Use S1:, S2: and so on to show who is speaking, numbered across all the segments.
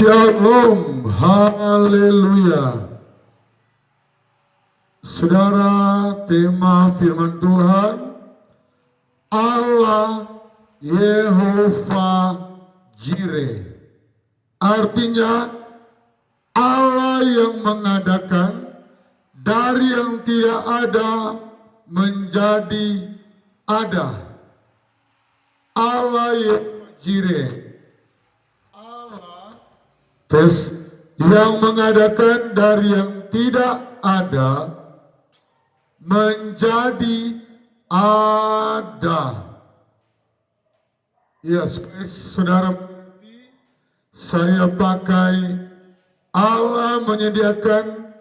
S1: Shalom, haleluya. Saudara, tema firman Tuhan, Allah Yehova Jireh. Artinya Allah yang mengadakan dari yang tidak ada menjadi ada. Allah Yehova Jireh. Terus yang mengadakan dari yang tidak ada menjadi ada. Ya, supaya saudara mengerti, saya pakai Allah menyediakan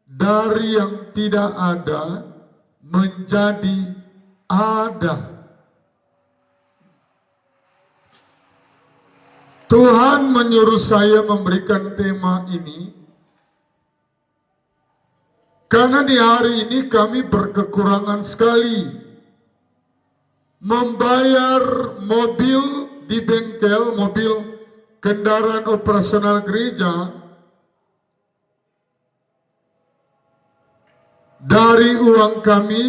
S1: dari yang tidak ada menjadi ada. Tuhan menyuruh saya memberikan tema ini karena di hari ini kami berkekurangan sekali membayar mobil di bengkel, mobil kendaraan operasional gereja dari uang kami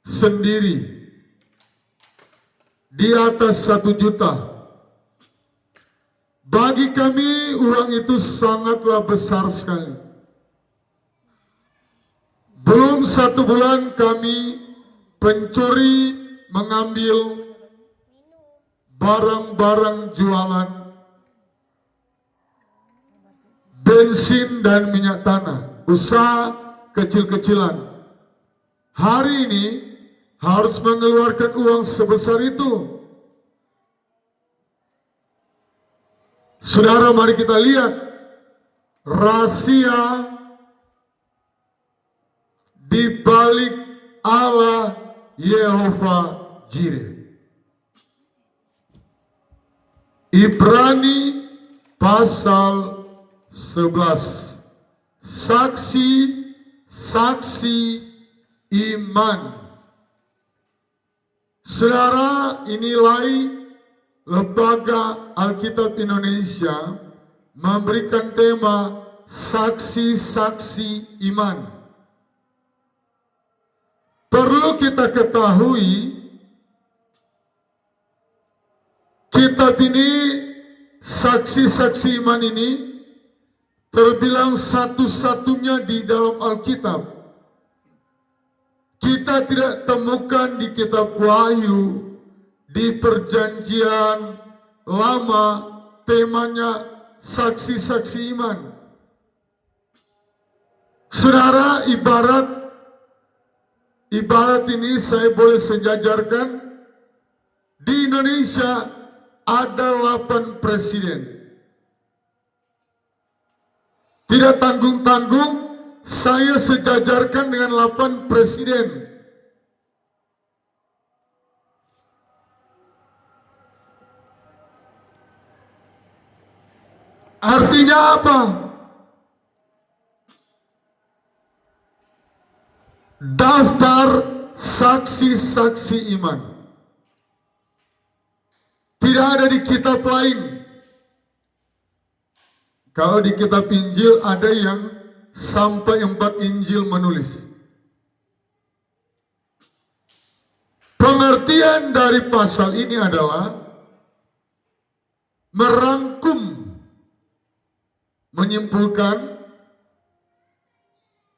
S1: sendiri di atas 1 juta. Bagi kami uang itu sangatlah besar sekali. Belum 1 bulan kami pencuri mengambil barang-barang jualan bensin dan minyak tanah, usaha kecil-kecilan. Hari ini harus mengeluarkan uang sebesar itu. Saudara, mari kita lihat rahasia di balik Allah Yehova Jireh. Ibrani pasal 11. Saksi iman. Saudara, inilah Lembaga Alkitab Indonesia memberikan tema saksi-saksi iman. Perlu kita ketahui, kitab ini, saksi-saksi iman ini, terbilang satu-satunya di dalam Alkitab. Kita tidak temukan di kitab Wahyu, di perjanjian lama, temanya saksi-saksi iman. Saudara, ibarat ini saya boleh sejajarkan, di Indonesia ada 8 presiden. Tidak tanggung-tanggung saya sejajarkan dengan 8 presiden. Artinya apa? Daftar saksi-saksi iman tidak ada di kitab lain. Kalau di kitab Injil ada yang sampai 4 Injil menulis. Pengertian dari pasal ini adalah merangkum, menyimpulkan,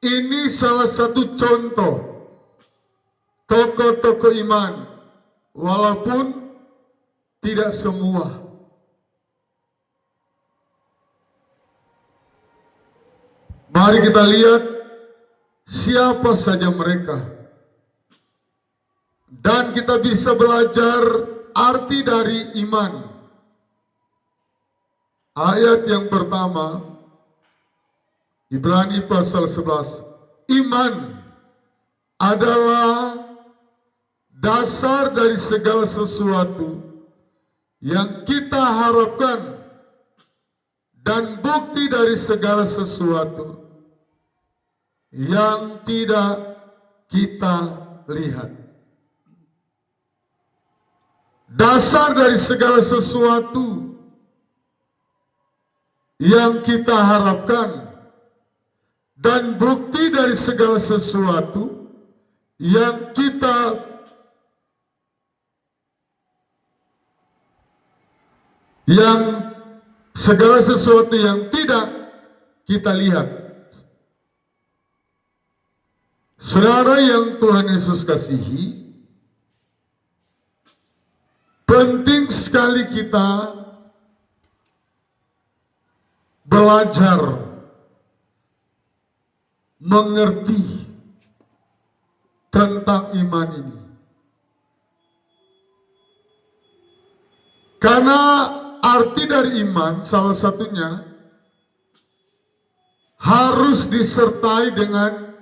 S1: ini salah satu contoh tokoh-tokoh iman, walaupun tidak semua. Mari kita lihat siapa saja mereka, dan kita bisa belajar arti dari iman. Ayat yang pertama, Ibrani pasal 11. Iman adalah dasar dari segala sesuatu yang kita harapkan dan bukti dari segala sesuatu yang tidak kita lihat. Dasar dari segala sesuatu yang kita harapkan dan bukti dari segala sesuatu yang segala sesuatu yang tidak kita lihat. Saudara yang Tuhan Yesus kasihi, penting sekali kita belajar mengerti tentang iman ini. Karena arti dari iman salah satunya harus disertai dengan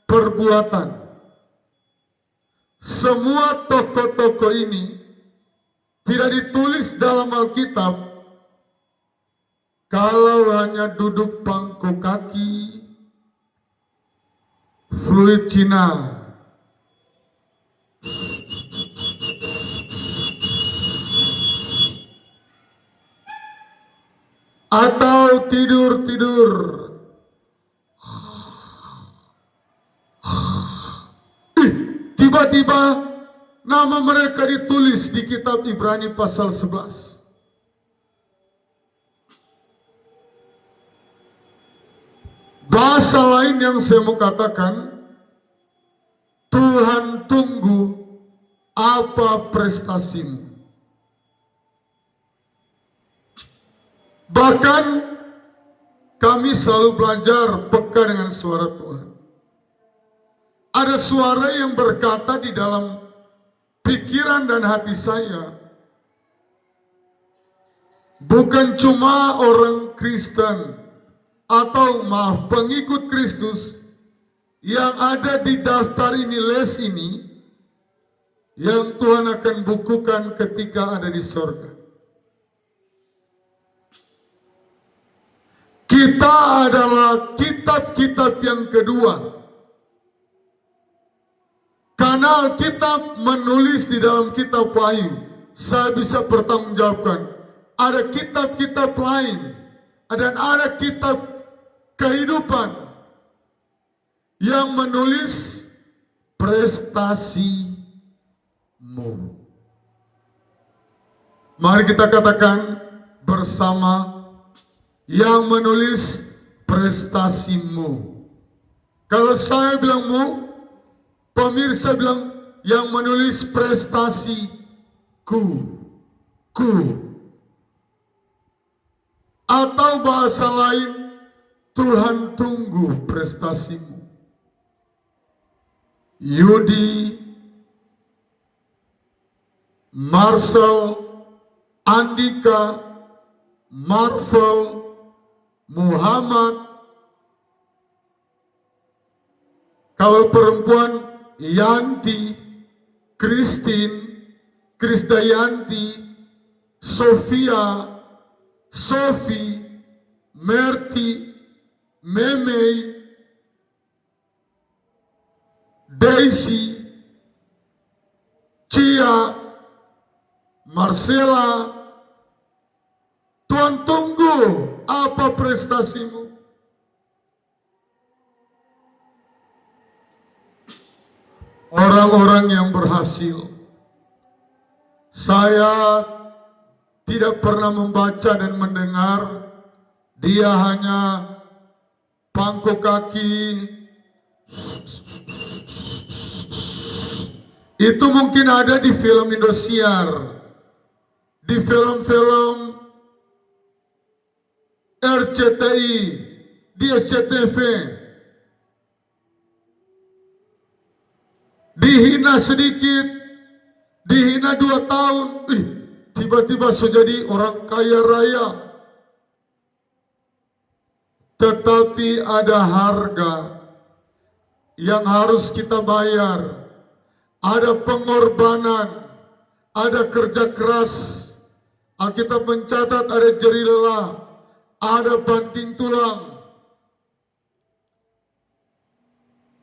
S1: perbuatan. Semua tokoh-tokoh ini tidak ditulis dalam Alkitab kalau hanya duduk pangku kaki, fluid Cina, atau tidur-tidur. Tiba-tiba nama mereka ditulis di kitab Ibrani pasal 11. Bahasa lain yang saya mau katakan, Tuhan tunggu apa prestasimu. Bahkan kami selalu belajar peka dengan suara Tuhan. Ada suara yang berkata di dalam pikiran dan hati saya, bukan cuma orang Kristen atau pengikut Kristus yang ada di daftar ini, les ini, yang Tuhan akan bukukan ketika ada di sorga. Kita adalah kitab-kitab yang kedua. Karena Alkitab menulis di dalam kitab Wahyu, saya bisa pertanggungjawabkan, ada kitab-kitab lain, dan ada kitab kehidupan yang menulis prestasimu. Mari kita katakan bersama, yang menulis prestasimu. Kalau saya bilang mu, pemirsa bilang yang menulis prestasiku. Atau bahasa lain, Tuhan tunggu prestasimu. Yudi, Marcel, Andika, Marvel, Muhammad. Kalau perempuan, Yanti, Christine, Krisdayanti, Sofia, Sofi, Merti, Memei, Daisy, Cia, Marcella. Tuhan tunggu apa prestasimu. Orang-orang yang berhasil, saya tidak pernah membaca dan mendengar dia hanya pangku kaki. Itu mungkin ada di film Indosiar, di film-film RCTI, di SCTV. Dihina sedikit, dihina 2 tahun, tiba-tiba sudah jadi orang kaya raya. Tetapi ada harga yang harus kita bayar. Ada pengorbanan, ada kerja keras. Alkitab mencatat ada jerih lelah, ada banting tulang.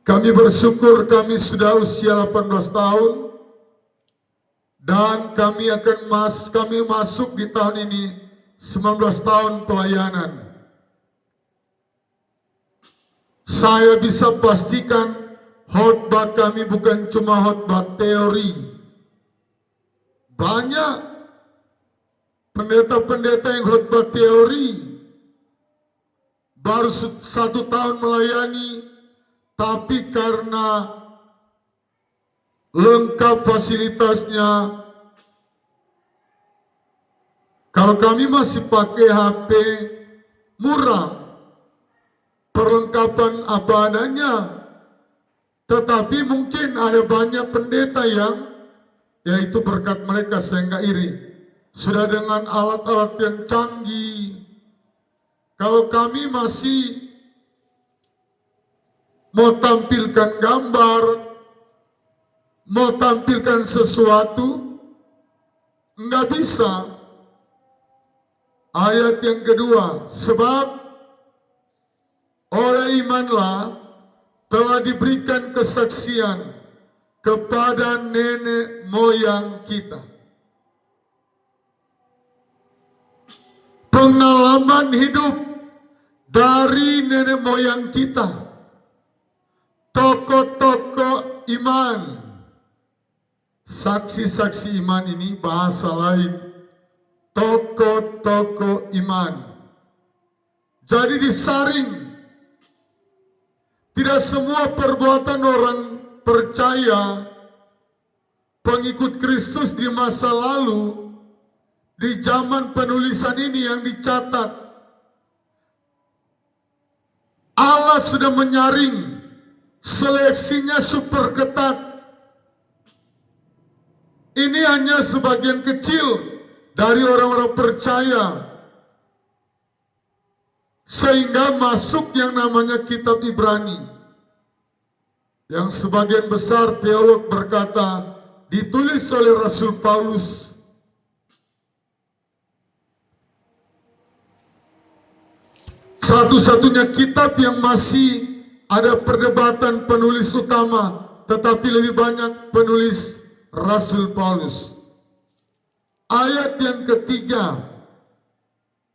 S1: Kami bersyukur kami sudah usia 18 tahun. Dan kami masuk di tahun ini 19 tahun pelayanan. Saya bisa pastikan khotbah kami bukan cuma khotbah teori. Banyak pendeta-pendeta yang khotbah teori, baru 1 tahun melayani, tapi karena lengkap fasilitasnya. Kalau kami masih pakai HP murah, perlengkapan apa adanya, tetapi mungkin ada banyak pendeta yang, yaitu berkat mereka saya nggak iri, sudah dengan alat-alat yang canggih. Kalau kami masih mau tampilkan gambar, mau tampilkan sesuatu, nggak bisa. Ayat yang kedua, sebab oleh imanlah telah diberikan kesaksian kepada nenek moyang kita. Pengalaman hidup dari nenek moyang kita, tokoh-tokoh iman, saksi-saksi iman ini bahasa lain, tokoh-tokoh iman. Jadi disaring. Tidak semua perbuatan orang percaya pengikut Kristus di masa lalu, di zaman penulisan ini yang dicatat. Allah sudah menyaring, seleksinya super ketat. Ini hanya sebagian kecil dari orang-orang percaya, sehingga masuk yang namanya kitab Ibrani, yang sebagian besar teolog berkata ditulis oleh Rasul Paulus. Satu-satunya kitab yang masih ada perdebatan penulis utama, tetapi lebih banyak penulis Rasul Paulus. Ayat yang ketiga,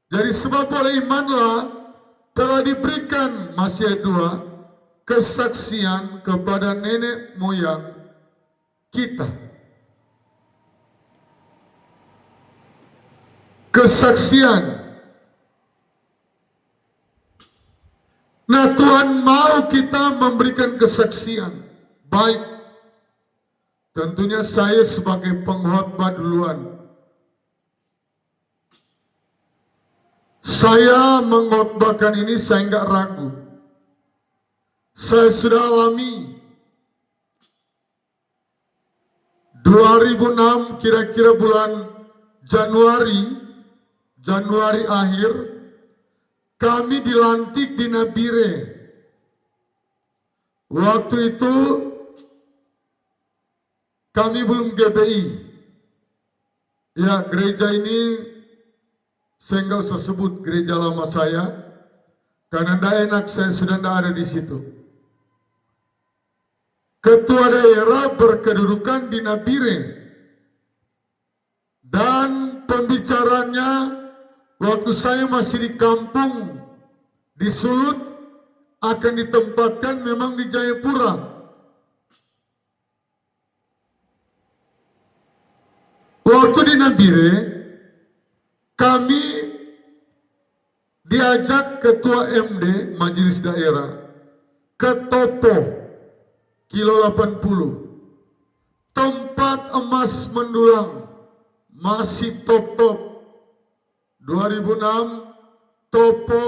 S1: jadi sebab oleh imanlah telah diberikan, masih ayat 2, kesaksian kepada nenek moyang kita. Kesaksian. Nah, Tuhan mau kita memberikan kesaksian. Baik, tentunya saya sebagai pengkhotbah duluan. Saya mengkhotbahkan ini, saya nggak ragu. Saya sudah alami 2006, kira-kira bulan Januari akhir, kami dilantik di Nabire. Waktu itu kami belum GBI. Ya, gereja ini saya nggak usah sebut gereja lama saya, karena tidak enak saya sudah tidak ada di situ. Ketua daerah berkedudukan di Nabire, dan pembicaranya waktu saya masih di kampung di Sulut akan ditempatkan memang di Jayapura. Waktu di Nabire, kami diajak ketua MD Majelis Daerah ke Topo, kilo 80. Tempat emas mendulang, masih top-top. 2006, Topo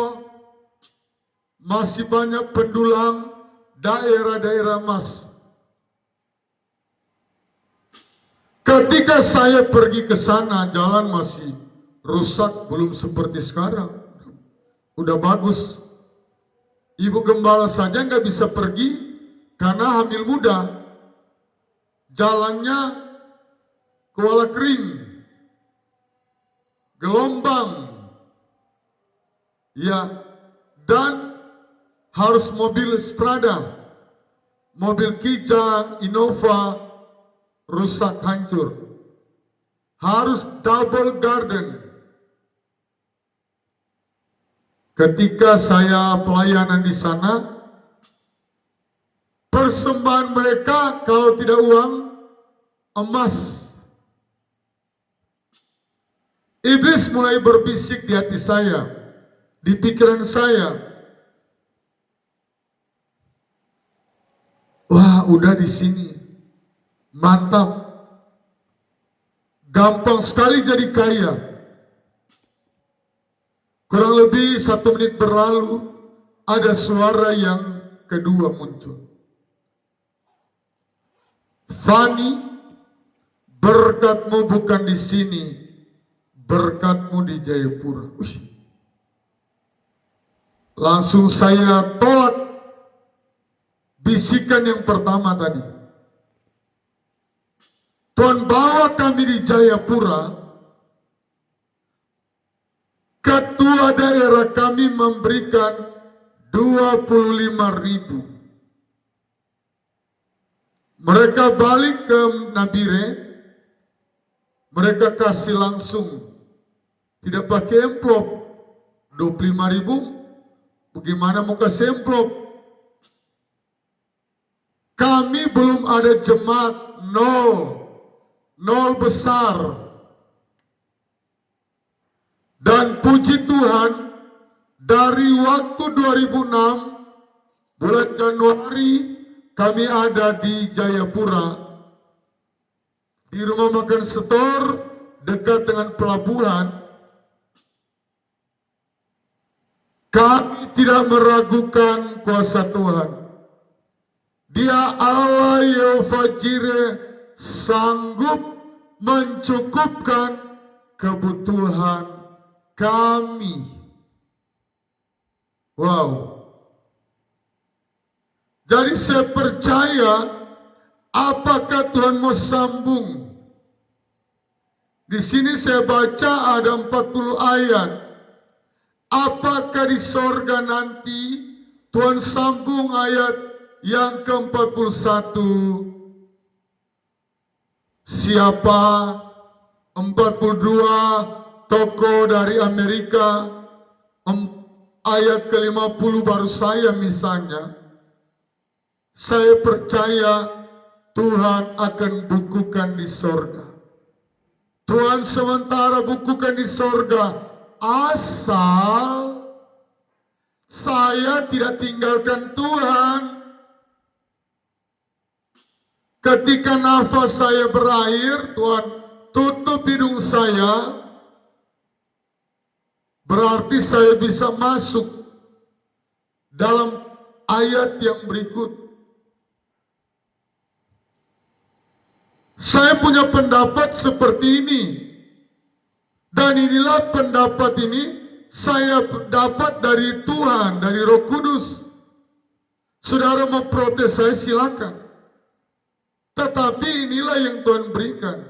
S1: masih banyak pendulang daerah-daerah emas. Ketika saya pergi ke sana, jalan masih rusak, belum seperti sekarang. Udah bagus. Ibu gembala saja nggak bisa pergi karena hamil muda. Jalannya kuala kering, gelombang, ya, dan harus mobil Strada, mobil Kijang, Innova, rusak hancur. Harus double garden. Ketika saya pelayanan di sana, persembahan mereka kalau tidak uang emas. Iblis mulai berbisik di hati saya, di pikiran saya. Wah, udah di sini. Mantap. Gampang sekali jadi kaya. Kurang lebih 1 menit berlalu, ada suara yang kedua muncul. Fani, berkatmu bukan di sini, berkatmu di Jayapura. Langsung saya tolak bisikan yang pertama tadi. Tuhan bawa kami di Jayapura. Ketua daerah kami memberikan 25.000. Mereka balik ke Nabire, mereka kasih langsung, tidak pakai amplop. 25.000, bagaimana mau kasih amplop? Kami belum ada jemaat, nol besar. Dan puji Tuhan, dari waktu 2006, bulan Januari, kami ada di Jayapura, di rumah makan setor, dekat dengan pelabuhan. Kami tidak meragukan kuasa Tuhan. Dia Allah Yehova Jireh, sanggup mencukupkan kebutuhan kami. Wow. Jadi saya percaya, apakah Tuhan mau sambung? Di sini saya baca ada 40 ayat. Apakah di sorga nanti Tuhan sambung ayat yang ke-41? Siapa 42 tokoh dari Amerika, ayat ke-50 baru saya misalnya. Saya percaya Tuhan akan bukukan di sorga. Tuhan sementara bukukan di sorga, asal saya tidak tinggalkan Tuhan. Ketika nafas saya berakhir, Tuhan tutup hidung saya, berarti saya bisa masuk dalam ayat yang berikut. Saya punya pendapat seperti ini. Dan inilah pendapat ini saya dapat dari Tuhan, dari Roh Kudus. Saudara mau protes saya silakan. Tetapi inilah yang Tuhan berikan.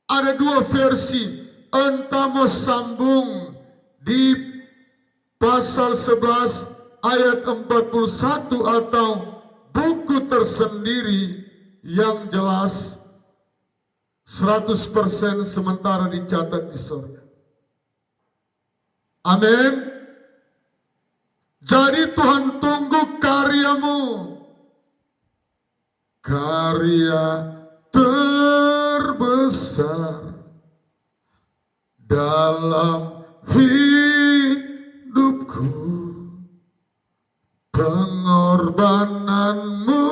S1: Ada 2 versi. Entah mau sambung di pasal 11 ayat 41 atau buku tersendiri yang jelas 100% sementara dicatat di surga. Amin. Jadi Tuhan tunggu karyamu. Karya terbesar dalam hidupku, pengorbananmu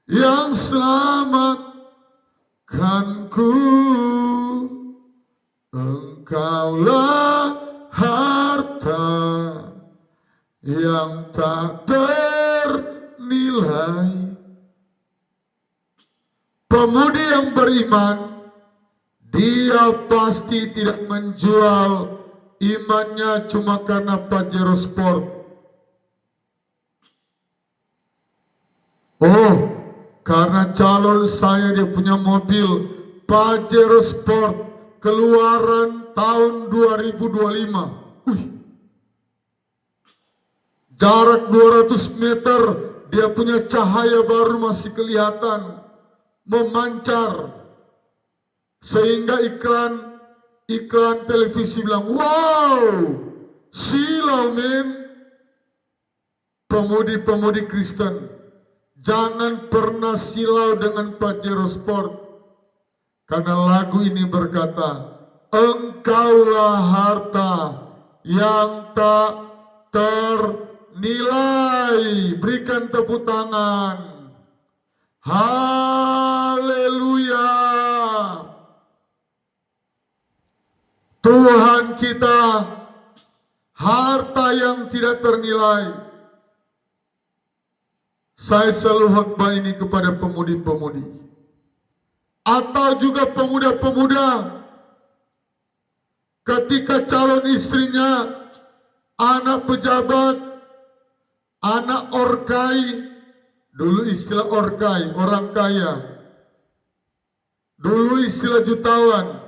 S1: yang selamatkanku. Engkaulah harta yang tak ternilai. Pemudi yang beriman, dia pasti tidak menjual imannya cuma karena Pajero Sport. Oh, karena calon saya dia punya mobil Pajero Sport keluaran tahun 2025. Jarak 200 meter dia punya cahaya baru masih kelihatan memancar. Sehingga iklan televisi bilang, wow, silau men. pemudi-pemudi Kristen, jangan pernah silau dengan Pajero Sport. Karena lagu ini berkata, engkaulah harta yang tak ternilai. Berikan tepuk tangan. Haleluya. Tuhan kita harta yang tidak ternilai. Saya selalu khotbah ini kepada pemudi-pemudi atau juga pemuda-pemuda. Ketika calon istrinya anak pejabat, anak orkai, dulu istilah orkai, orang kaya, dulu istilah jutawan,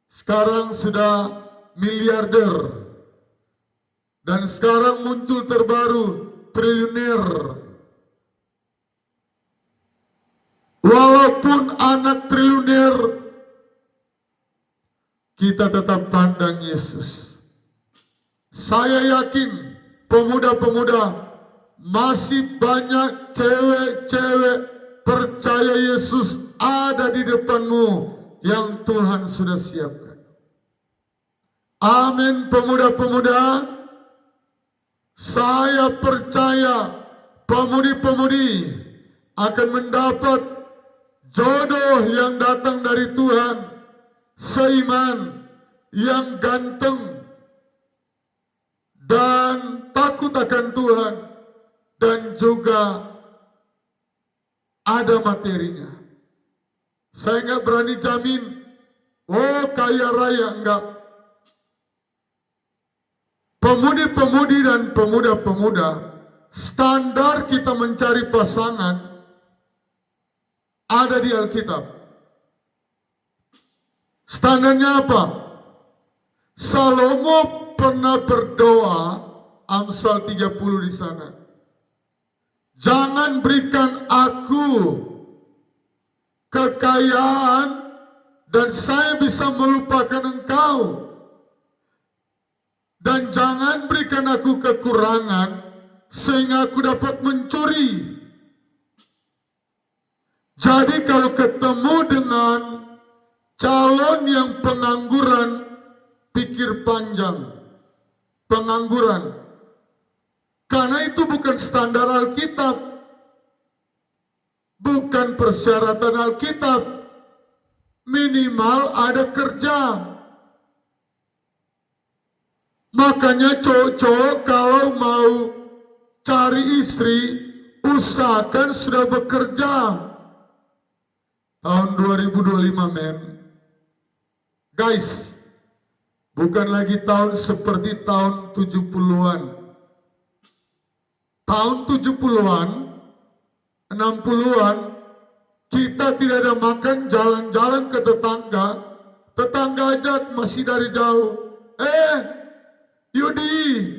S1: sekarang sudah miliarder, dan sekarang muncul terbaru triliuner. Walaupun anak triliuner, kita tetap pandang Yesus. Saya yakin pemuda-pemuda masih banyak cewek-cewek percaya Yesus ada di depanmu yang Tuhan sudah siapkan. Amin pemuda-pemuda. Saya percaya pemudi-pemudi akan mendapat jodoh yang datang dari Tuhan, seiman, yang ganteng dan takut akan Tuhan, dan juga ada materinya. Saya nggak berani jamin, oh kaya raya, enggak. Pemudi-pemudi dan pemuda-pemuda, standar kita mencari pasangan ada di Alkitab. Standarnya apa? Salomo pernah berdoa, Amsal 30 di sana. Jangan berikan aku kekayaan dan saya bisa melupakan engkau. Dan jangan berikan aku kekurangan sehingga aku dapat mencuri. Jadi kalau ketemu dengan calon yang pengangguran, pikir panjang. Pengangguran. Karena itu bukan standar Alkitab. Bukan persyaratan Alkitab. Minimal ada kerja. Makanya cowok-cowok kalau mau cari istri, usahakan sudah bekerja. Tahun 2025 men. Guys, bukan lagi tahun seperti tahun 70-an. Tahun 70-an, 60-an, kita tidak ada makan, jalan-jalan ke tetangga. Tetangga aja masih dari jauh. Yudi,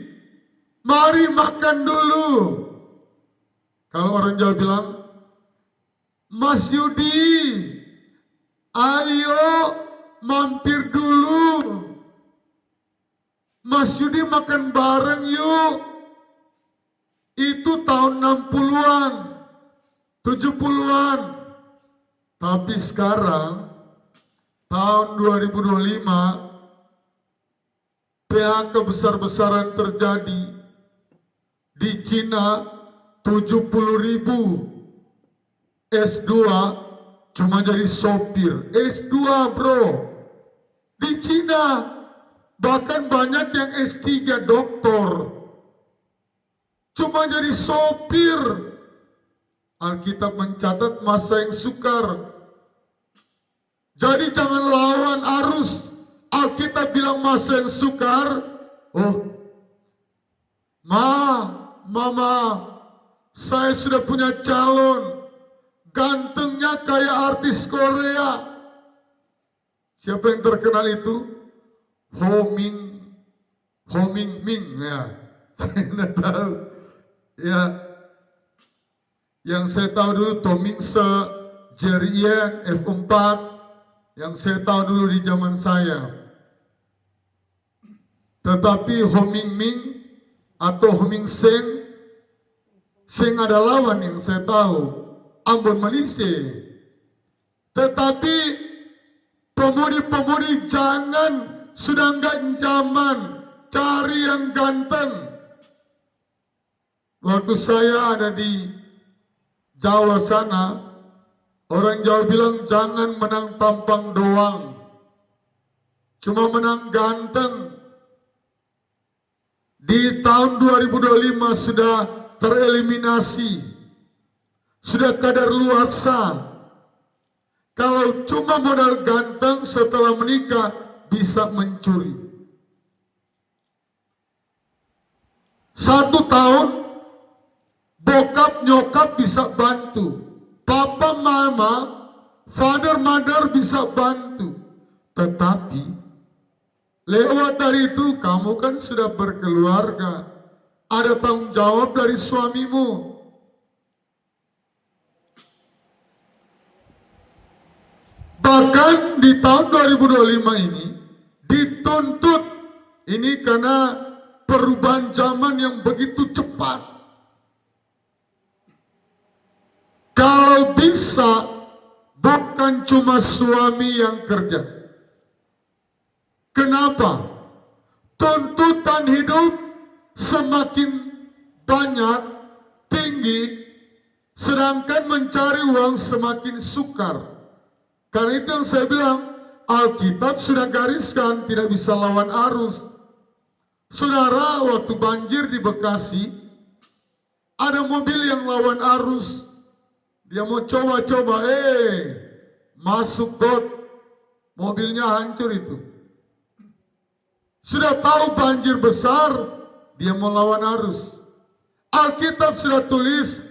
S1: mari makan dulu. Kalau orang Jawa bilang, Mas Yudi, ayo mampir dulu. Mas Yudi makan bareng yuk. Itu tahun 60-an, 70-an. Tapi sekarang, tahun 2025, PHK besar-besaran terjadi. Di Cina 70.000 S2 cuma jadi sopir. S2 bro. Di Cina bahkan banyak yang S3 doktor cuma jadi sopir. Alkitab mencatat masa yang sukar. Jadi jangan lawan arus. Alkitab bilang masa yang sukar. Oh, mama, saya sudah punya calon. Gantengnya kayak artis Korea. Siapa yang terkenal itu? Ho Ming Ming ya. Saya tidak tahu. Ya, yang saya tahu dulu Toming Se, Jerry Yen, F4. Yang saya tahu dulu di zaman saya. Tetapi Ho Ming Ming atau Ho Ming Seng sing ada lawan yang saya tahu, Ambon Malaysia. Tetapi pemudi-pemudi jangan sudah enggak zaman cari yang ganteng. Waktu saya ada di Jawa sana, orang Jawa bilang jangan menang tampang doang, cuma menang ganteng. Di tahun 2025 sudah tereliminasi, sudah kadaluarsa. Kalau cuma modal ganteng setelah menikah bisa mencuri. 1 tahun bokap nyokap bisa bantu, papa mama, father mother bisa bantu. Tetapi lewat dari itu kamu kan sudah berkeluarga, ada tanggung jawab dari suamimu. Bahkan di tahun 2025 ini dituntut, ini karena perubahan zaman yang begitu cepat. Kalau bisa bukan cuma suami yang kerja. Kenapa? Tuntutan hidup semakin banyak, tinggi, sedangkan mencari uang semakin sukar. Karena itu yang saya bilang, Alkitab sudah gariskan tidak bisa lawan arus. Saudara, waktu banjir di Bekasi, ada mobil yang lawan arus. Dia mau coba-coba, masuk got, mobilnya hancur itu. Sudah tahu banjir besar, dia mau lawan arus. Alkitab sudah tulis,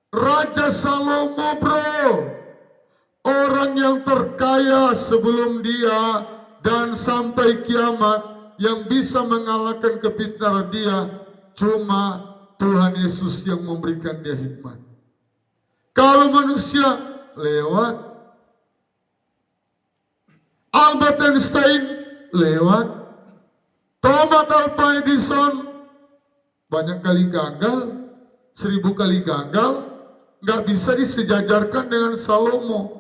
S1: Raja Salomo bro, orang yang terkaya sebelum dia dan sampai kiamat, yang bisa mengalahkan kepintaran dia cuma Tuhan Yesus yang memberikan dia hikmat. Kalau manusia lewat, Albert Einstein lewat, Thomas Alva Edison banyak kali gagal, 1000 kali gagal, nggak bisa disejajarkan dengan Salomo.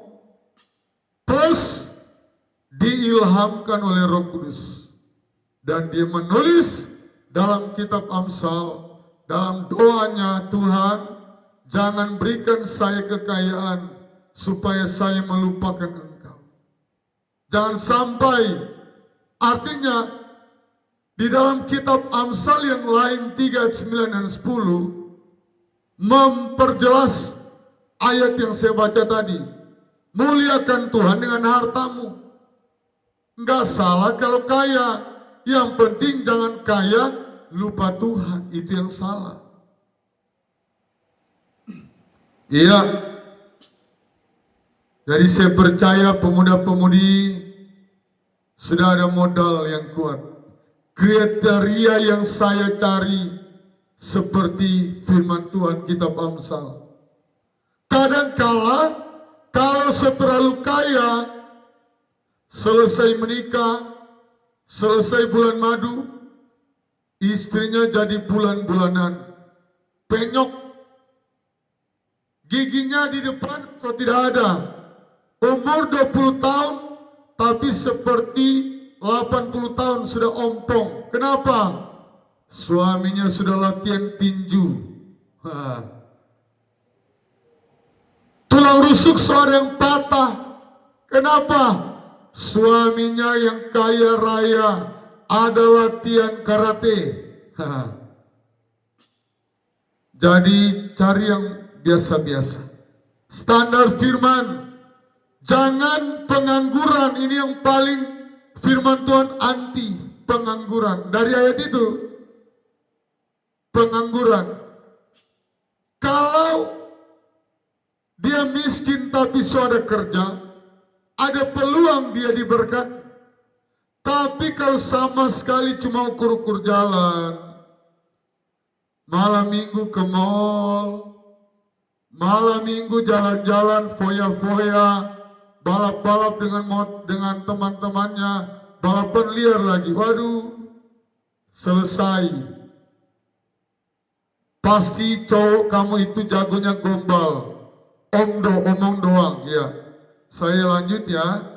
S1: Plus diilhamkan oleh Roh Kudus, dan dia menulis dalam kitab Amsal, dalam doanya, Tuhan jangan berikan saya kekayaan supaya saya melupakan Engkau. Jangan sampai, artinya di dalam kitab Amsal yang lain 3 ayat 9 dan 10 memperjelas ayat yang saya baca tadi. Muliakan Tuhan dengan hartamu. Enggak salah kalau kaya, yang penting jangan kaya lupa Tuhan, itu yang salah. Iya. Jadi saya percaya pemuda-pemudi sudah ada modal yang kuat. Kriteria yang saya cari seperti firman Tuhan kitab Amsal. Kadangkala kalau terlalu kaya, selesai menikah, selesai bulan madu, istrinya jadi bulan-bulanan, penyok, giginya di depan so tidak ada, umur 20 tahun, tapi seperti 80 tahun sudah ompong. Kenapa? Suaminya sudah latihan tinju. Tulang rusuk suara yang patah. Kenapa? Suaminya yang kaya raya ada latihan karate. Jadi cari yang biasa-biasa. Standar firman. Jangan pengangguran. Ini yang paling firman Tuhan anti pengangguran. Dari ayat itu. Pengangguran. Kalau dia miskin tapi sudah kerja, ada peluang dia diberkati. Tapi kalau sama sekali cuma ukur-ukur jalan, malam minggu ke mall, malam minggu jalan-jalan foya-foya, balap-balap dengan teman-temannya, balapan liar lagi, waduh, selesai. pasti cowok kamu itu jagonya gombal, omong doang. Ya, saya lanjut ya.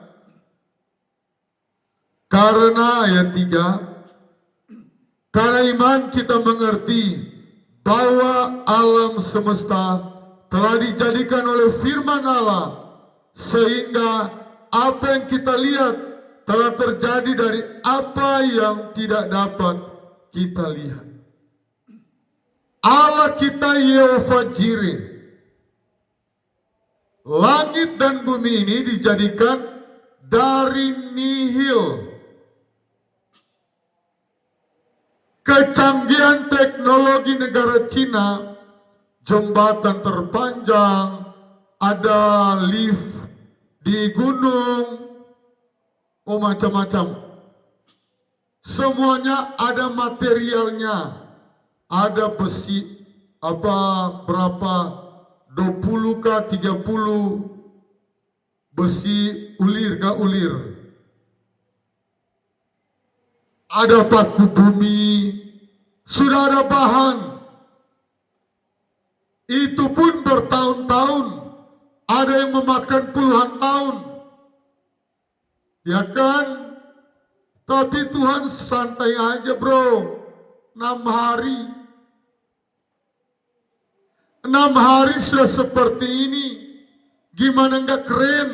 S1: Karena ayat 3, karena iman kita mengerti bahwa alam semesta telah dijadikan oleh firman Allah, sehingga apa yang kita lihat telah terjadi dari apa yang tidak dapat kita lihat. Allah kita Yehova Jireh. Langit dan bumi ini dijadikan dari nihil. Kecanggihan teknologi negara Cina, jembatan terpanjang, ada lift di gunung, macam-macam. Semuanya ada materialnya, ada besi, berapa, 20 kah 30 besi ulir kah ulir. Ada paku bumi, sudah ada bahan. Itu pun bertahun-tahun, ada yang memakan puluhan tahun. Ya kan? Tapi Tuhan santai aja bro, 6 hari. 6 hari sudah seperti ini. Gimana enggak keren?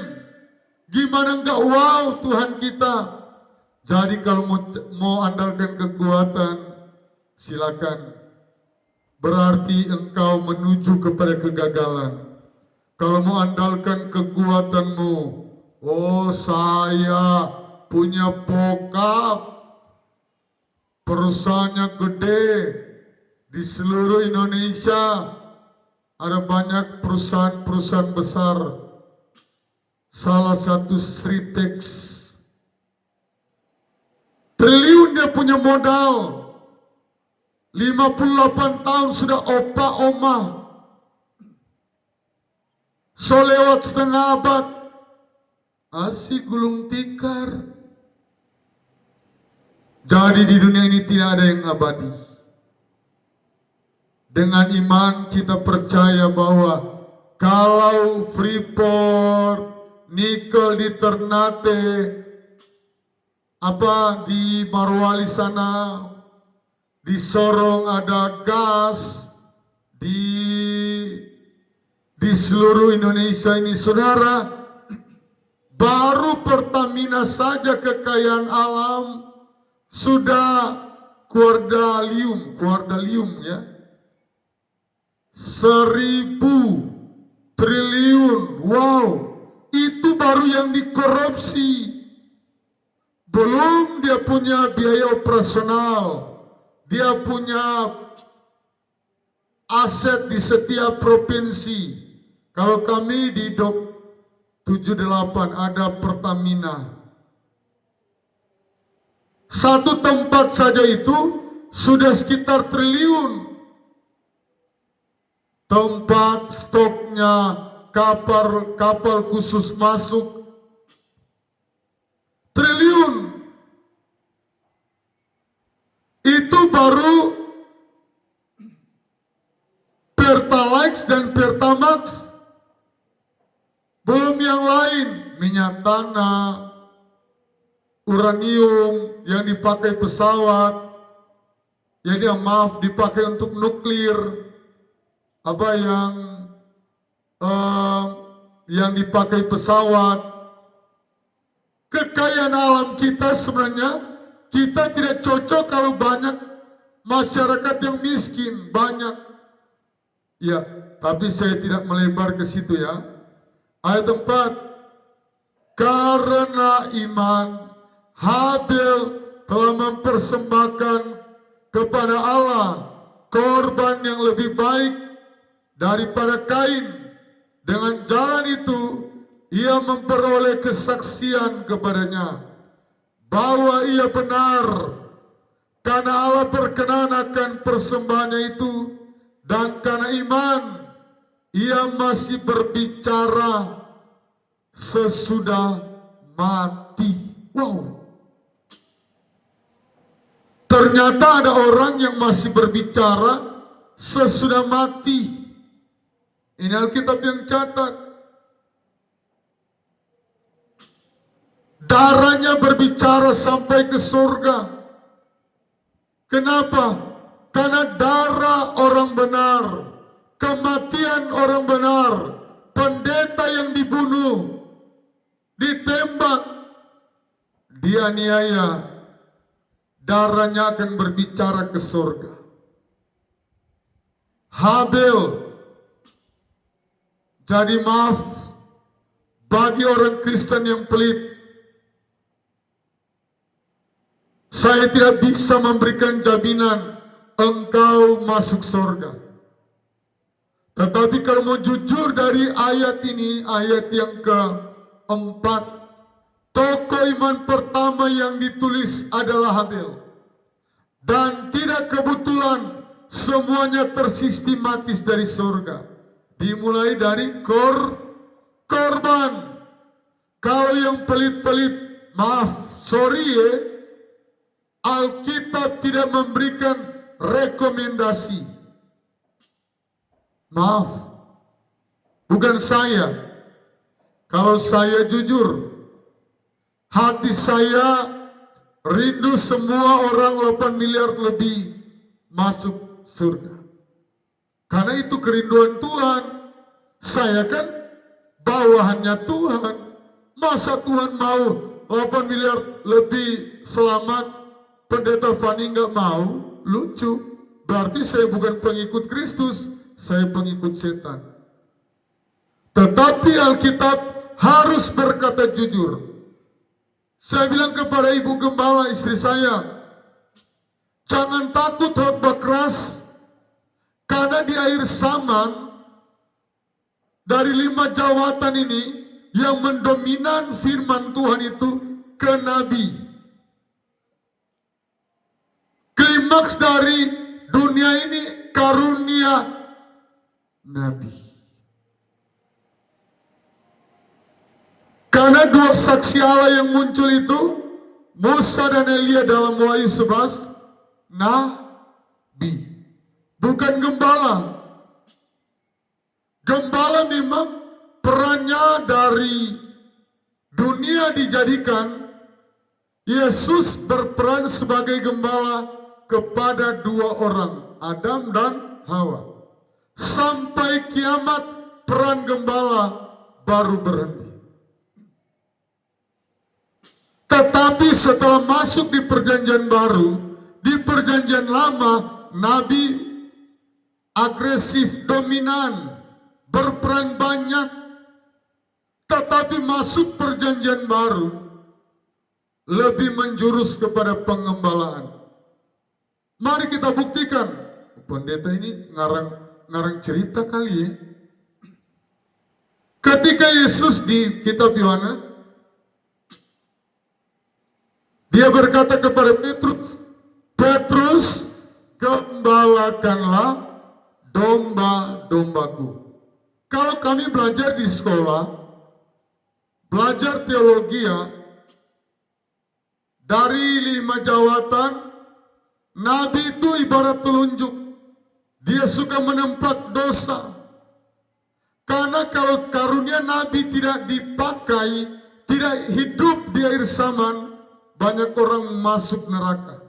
S1: Gimana enggak wow Tuhan kita? Jadi kalau mau andalkan kekuatan, silakan. Berarti engkau menuju kepada kegagalan. Kalau mau andalkan kekuatanmu, oh saya punya bokap, perusahaannya gede di seluruh Indonesia. Ada banyak perusahaan-perusahaan besar. Salah satu Sritex. Triliun dia punya modal. 58 tahun sudah opa oma. So lewat setengah abad. Asik gulung tikar. Jadi di dunia ini tidak ada yang abadi. Dengan iman kita percaya bahwa kalau Freeport, nikel di Ternate, di Morowali sana, di Sorong ada gas, di seluruh Indonesia ini saudara, baru Pertamina saja kekayaan alam sudah kuardalium ya, 1.000 triliun, wow, itu baru yang dikorupsi. Belum dia punya biaya operasional, dia punya aset di setiap provinsi. Kalau kami di Dok 78 ada Pertamina. Satu tempat saja itu sudah sekitar triliun. Tempat stoknya, kapal khusus masuk, triliun. Itu baru Pertalite dan Pertamax. Belum yang lain, minyak tanah, uranium yang dipakai pesawat, dipakai untuk nuklir, yang dipakai pesawat. Kekayaan alam kita sebenarnya kita tidak cocok kalau banyak masyarakat yang miskin, banyak. Ya, tapi saya tidak melebar ke situ ya. Ayat 4, karena iman Habel telah mempersembahkan kepada Allah korban yang lebih baik daripada Kain. Dengan jalan itu ia memperoleh kesaksian kepadanya bahwa ia benar, karena Allah berkenan akan persembahannya itu, dan karena iman ia masih berbicara sesudah mati. Wow. Ternyata ada orang yang masih berbicara sesudah mati. Ini Alkitab yang catat. Darahnya berbicara sampai ke surga. Kenapa? Karena darah orang benar, kematian orang benar, pendeta yang dibunuh, ditembak, dianiaya, darahnya akan berbicara ke surga. Habel jadi maaf bagi orang Kristen yang pelit. Saya tidak bisa memberikan jaminan engkau masuk surga. Tetapi kalau mau jujur dari ayat ini, ayat yang keempat, tokoh iman pertama yang ditulis adalah Habel. Dan tidak kebetulan semuanya tersistematis dari surga. Dimulai dari korban. Kalau yang pelit-pelit, maaf, sorry ya, Alkitab tidak memberikan rekomendasi. Maaf, bukan saya. Kalau saya jujur, hati saya rindu semua orang 8 miliar lebih masuk surga. Karena itu kerinduan Tuhan. Saya kan bawahannya Tuhan. Masa Tuhan mau 8 miliar lebih selamat? Pendeta Fani nggak mau? Lucu. Berarti saya bukan pengikut Kristus, saya pengikut setan. Tetapi Alkitab harus berkata jujur. Saya bilang kepada ibu gembala istri saya, jangan takut khotbah keras, karena di akhir zaman dari 5 jawatan ini yang mendominan firman Tuhan itu ke nabi. Klimaks dari dunia ini karunia nabi. Karena 2 saksi Allah yang muncul itu, Musa dan Elia dalam Wahyu 11, nabi, bukan gembala. Gembala memang perannya dari dunia dijadikan. Yesus berperan sebagai gembala kepada 2 orang, Adam dan Hawa. Sampai kiamat peran gembala baru berhenti. Tetapi setelah masuk di perjanjian baru, di perjanjian lama, nabi agresif, dominan, berperan banyak. Tetapi masuk perjanjian baru, lebih menjurus kepada pengembalaan. Mari kita buktikan. Pendeta ini ngarang cerita kali ya. Ketika Yesus di kitab Yohanes, dia berkata kepada Petrus, Petrus, gembalakanlah domba-dombaku. Kalau kami belajar di sekolah, belajar teologi ya, dari 5 jawatan, nabi itu ibarat telunjuk. Dia suka menempat dosa. Karena kalau karunia nabi tidak dipakai, tidak hidup di akhir zaman, banyak orang masuk neraka.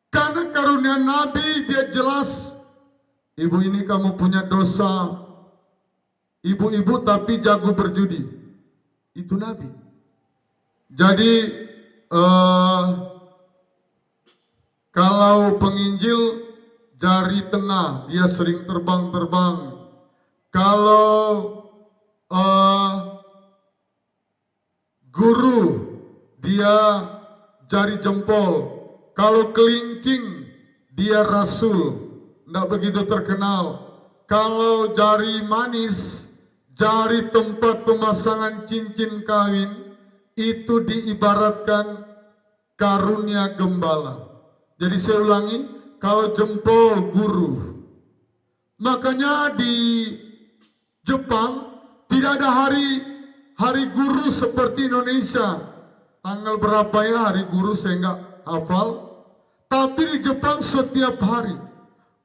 S1: Karena karunia nabi dia jelas, ibu ini kamu punya dosa. Ibu-ibu tapi jago berjudi. Itu nabi. Jadi kalau penginjil jari tengah, dia sering terbang-terbang. Kalau guru, dia jari jempol. Kalau kelingking, dia rasul. Tidak begitu terkenal. Kalau jari manis, jari tempat pemasangan cincin kawin, itu diibaratkan karunia gembala. Jadi saya ulangi, kalau jempol guru. Makanya di Jepang tidak ada hari guru seperti Indonesia. Tanggal berapa ya hari guru saya nggak hafal. Tapi di Jepang setiap hari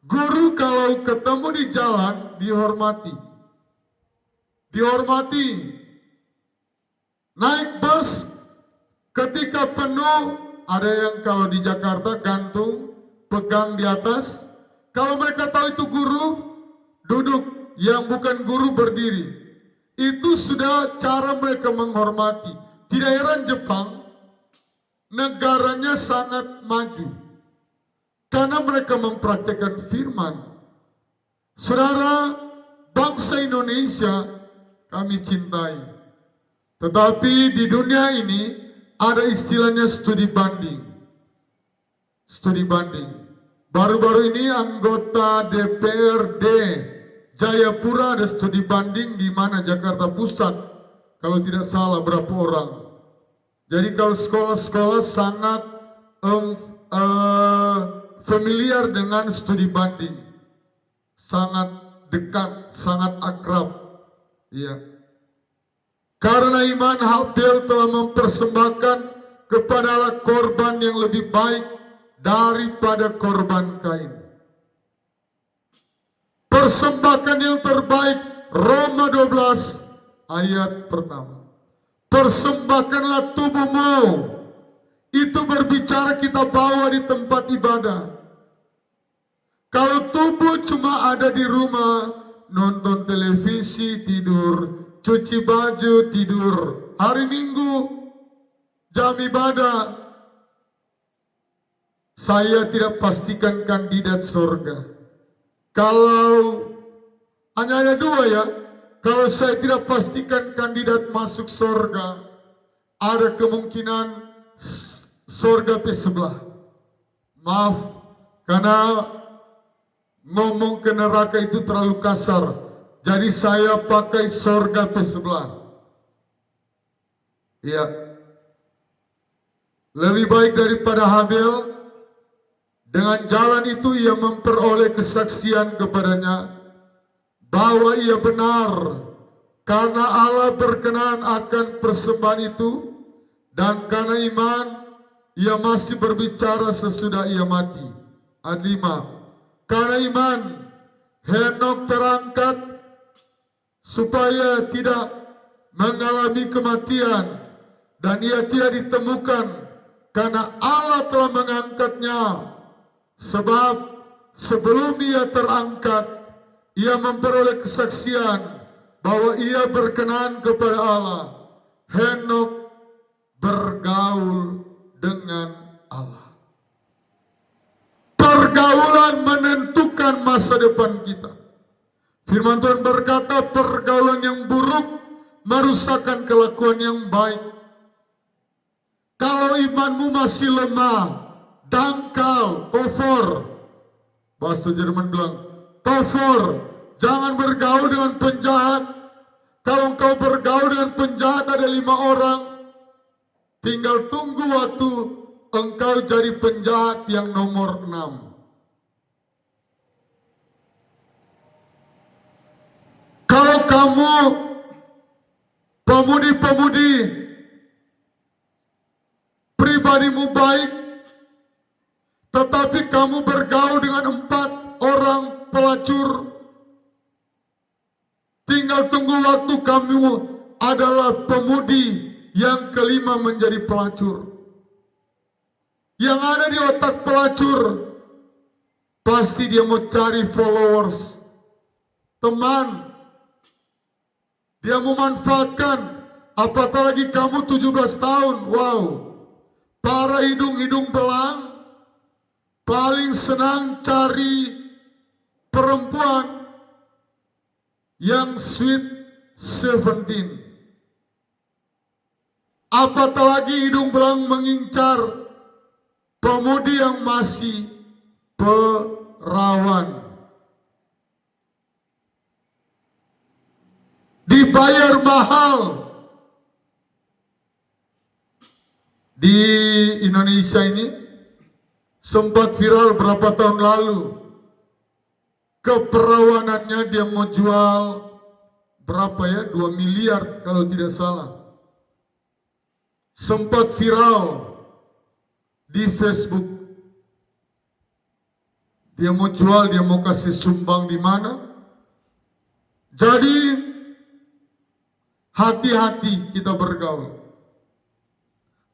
S1: Guru kalau ketemu di jalan dihormati. Dihormati. Naik bus ketika penuh, ada yang kalau di Jakarta gantung, pegang di atas. Kalau mereka tahu itu guru, duduk. Yang bukan guru berdiri. Itu sudah cara mereka menghormati. Di daerah Jepang, negaranya sangat maju. Karena mereka mempraktikkan firman. Saudara, bangsa Indonesia kami cintai. Tetapi di dunia ini ada istilahnya studi banding. Studi banding. Baru-baru ini anggota DPRD Jayapura ada studi banding di mana Jakarta Pusat. Kalau tidak salah berapa orang. Jadi kalau sekolah-sekolah sangat familiar dengan studi banding. Sangat dekat, sangat akrab. Iya. Karena iman Habil telah mempersembahkan kepada Allah korban yang lebih baik daripada korban Kain. Persembahkan yang terbaik, Roma 12 ayat pertama. Persembahkanlah tubuhmu. Itu berbicara kita bawa di tempat ibadah. Kalau tubuh cuma ada di rumah, nonton televisi, tidur, cuci baju, tidur, hari Minggu, jam ibadah, saya tidak pastikan kandidat surga. Kalau hanya ada dua ya, kalau saya tidak pastikan kandidat masuk surga, ada kemungkinan surga sebelah. Maaf, karena ngomong ke neraka itu terlalu kasar. Jadi saya pakai surga sebelah. Ya, lebih baik daripada Habil. Dengan jalan itu ia memperoleh kesaksian kepadanya bahwa ia benar karena Allah berkenan akan persembahan itu, dan karena iman ia masih berbicara sesudah ia mati. Ayat 5. Karena iman Henok terangkat supaya tidak mengalami kematian, dan ia tidak ditemukan karena Allah telah mengangkatnya. Sebab sebelum ia terangkat, ia memperoleh kesaksian bahwa ia berkenan kepada Allah. Henok bergaul dengan Allah. Pergaulan menentukan masa depan kita. Firman Tuhan berkata, pergaulan yang buruk merusakkan kelakuan yang baik. Kalau imanmu masih lemah, dangkal, tofor. Bahasa Jerman bilang, tofor. Jangan bergaul dengan penjahat. Kalau engkau bergaul dengan penjahat ada 5 orang, tinggal tunggu waktu engkau jadi penjahat yang nomor 6. Kalau kamu pemudi-pemudi pribadimu baik, tetapi kamu bergaul dengan 4 orang pelacur, tinggal tunggu waktu kamu adalah pemudi yang kelima menjadi pelacur. Yang ada di otak pelacur, pasti dia mau cari followers, teman. Dia memanfaatkan, apatah lagi kamu 17 tahun, wow. Para hidung-hidung belang paling senang cari perempuan yang sweet 17. Apatah lagi hidung belang mengincar pemudi yang masih perawan. Dibayar mahal. Di Indonesia ini sempat viral berapa tahun lalu. Keperawanannya dia mau jual berapa ya? 2 miliar kalau tidak salah. Sempat viral di Facebook. Dia mau jual, dia mau kasih sumbang di mana. Jadi hati-hati kita bergaul.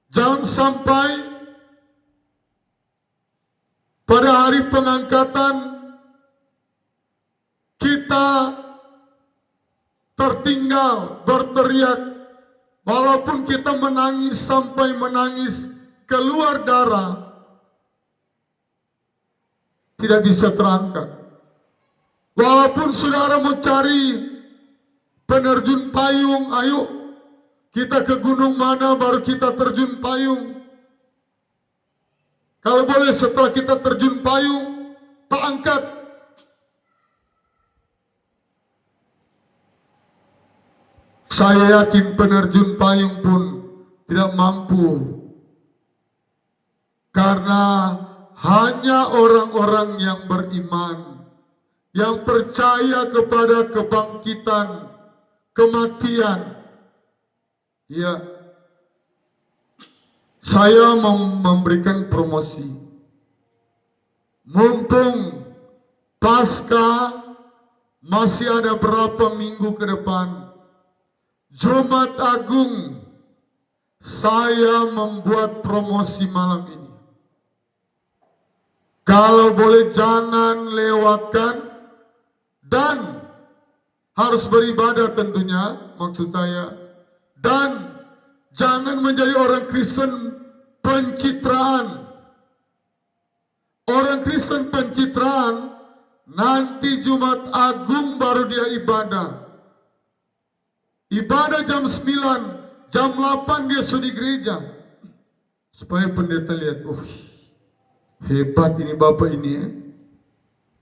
S1: Jangan sampai pada hari pengangkatan kita tertinggal berteriak, walaupun kita menangis sampai menangis keluar darah, tidak bisa terangkat. Walaupun saudara mau cari penerjun payung, ayo kita ke gunung mana baru kita terjun payung. Kalau boleh setelah kita terjun payung, tak angkat. Saya yakin penerjun payung pun tidak mampu. Karena hanya orang-orang yang beriman, yang percaya kepada kebangkitan, kematian. Ya, saya mau memberikan promosi. Mumpung pasca masih ada berapa minggu ke depan, Jumat Agung, saya membuat promosi malam ini. Kalau boleh jangan lewatkan, dan harus beribadah tentunya, maksud saya. Dan jangan menjadi orang Kristen pencitraan. Orang Kristen pencitraan, nanti Jumat Agung baru dia ibadah. Ibadah jam 9, jam 8 dia sudah di gereja. Supaya pendeta lihat, oh hebat ini bapak ini ya.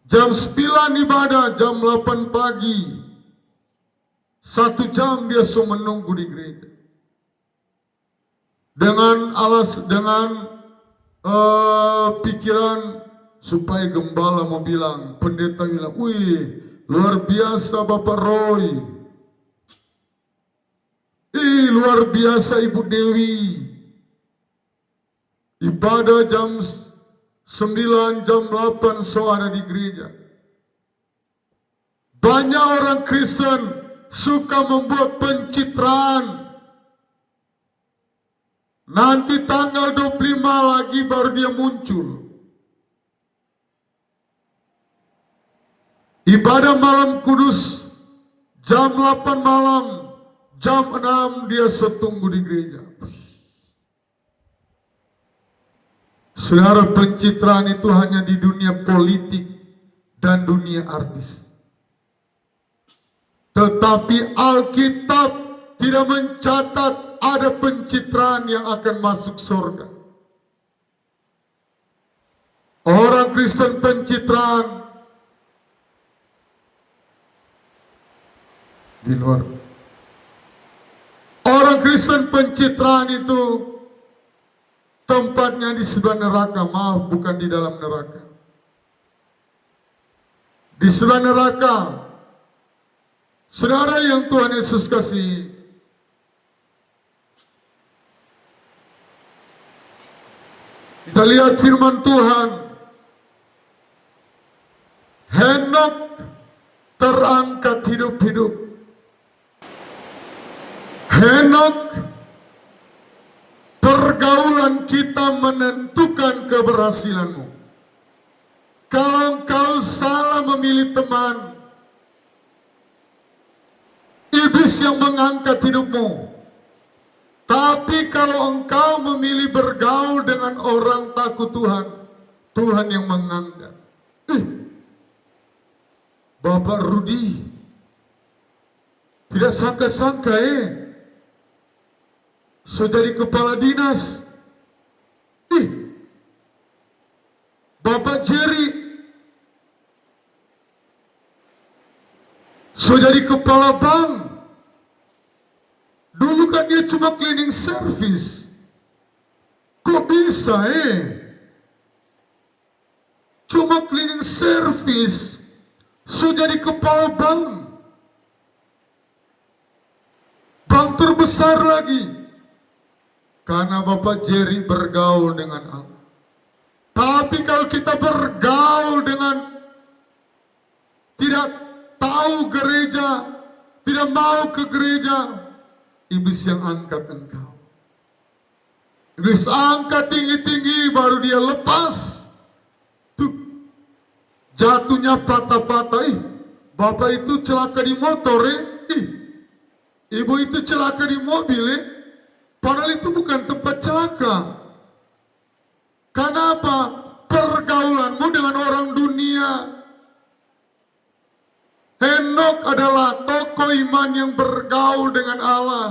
S1: Jam 9 ibadah, jam 8 pagi. 1 jam dia sudah menunggu di gereja. Dengan pikiran supaya gembala mau bilang, pendeta bilang, wih luar biasa Bapak Roy. Luar biasa Ibu Dewi. Ibadah jam 9, jam 8 so ada di gereja. Banyak orang Kristen suka membuat pencitraan. Nanti tanggal 25 lagi baru dia muncul. Ibadah malam kudus jam 8 malam, jam 6 dia setunggu di gereja. Saudara, pencitraan itu hanya di dunia politik dan dunia artis. Tetapi Alkitab tidak mencatat ada pencitraan yang akan masuk surga. Orang Kristen pencitraan di luar. Orang Kristen pencitraan itu tempatnya di sebelah neraka. Maaf, bukan di dalam neraka. Di sebelah neraka. Saudara yang Tuhan Yesus kasih, kita lihat firman Tuhan. Henok terangkat hidup-hidup. Henok, pergaulan kita menentukan keberhasilanmu. Kalau engkau salah memilih teman, iblis yang mengangkat hidupmu. Tapi kalau engkau memilih bergaul dengan orang takut Tuhan, Tuhan yang mengangkat. Bapak Rudi tidak sangka-sangka so jadi kepala dinas. Bapak Jerry so jadi kepala bank. Dulu kan dia cuma cleaning service. Kok bisa cuma cleaning service so jadi kepala bank. Bank terbesar lagi. Karena Bapak Jerry bergaul dengan Allah. Tapi kalau kita bergaul dengan mau gereja, tidak mau ke gereja, iblis yang angkat engkau. Iblis angkat tinggi-tinggi, baru dia lepas. Tuh, jatuhnya patah-patah. Bapak itu celaka di motor, ibu itu celaka di mobil, padahal itu bukan tempat celaka. Kenapa? Pergaulanmu dengan orang dunia. Henok adalah tokoh iman yang bergaul dengan Allah.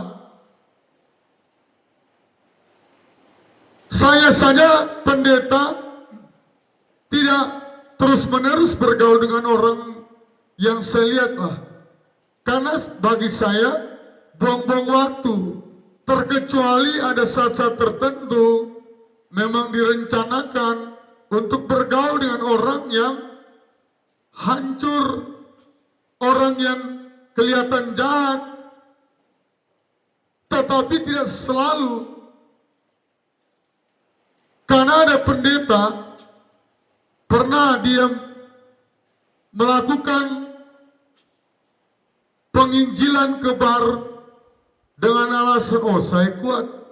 S1: Saya saja pendeta tidak terus-menerus bergaul dengan orang yang saya lihat lah. Karena bagi saya buang-buang waktu. Terkecuali ada saat-saat tertentu memang direncanakan untuk bergaul dengan orang yang hancur, orang yang kelihatan jahat, tetapi tidak selalu. Karena ada pendeta pernah dia melakukan penginjilan ke bar dengan alasan, oh saya kuat.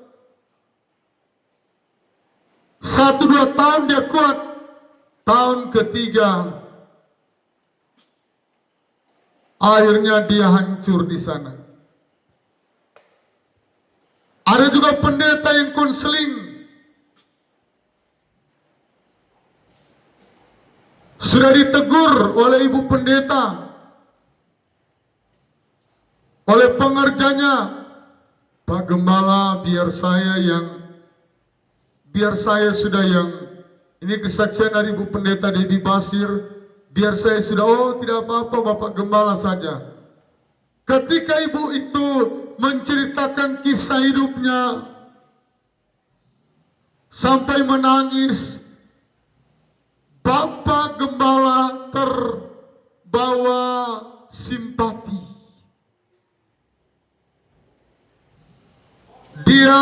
S1: 1-2 tahun dia kuat. Tahun ketiga akhirnya dia hancur di sana. Ada juga pendeta yang konseling. Sudah ditegur oleh ibu pendeta, oleh pengerjanya, Pak Gembala, biar saya sudah yang, ini kesaksian dari ibu pendeta Debbie Basir, biar saya sudah, oh tidak apa-apa Bapak Gembala saja. Ketika ibu itu menceritakan kisah hidupnya, sampai menangis, Bapak Gembala terbawa simpati. Dia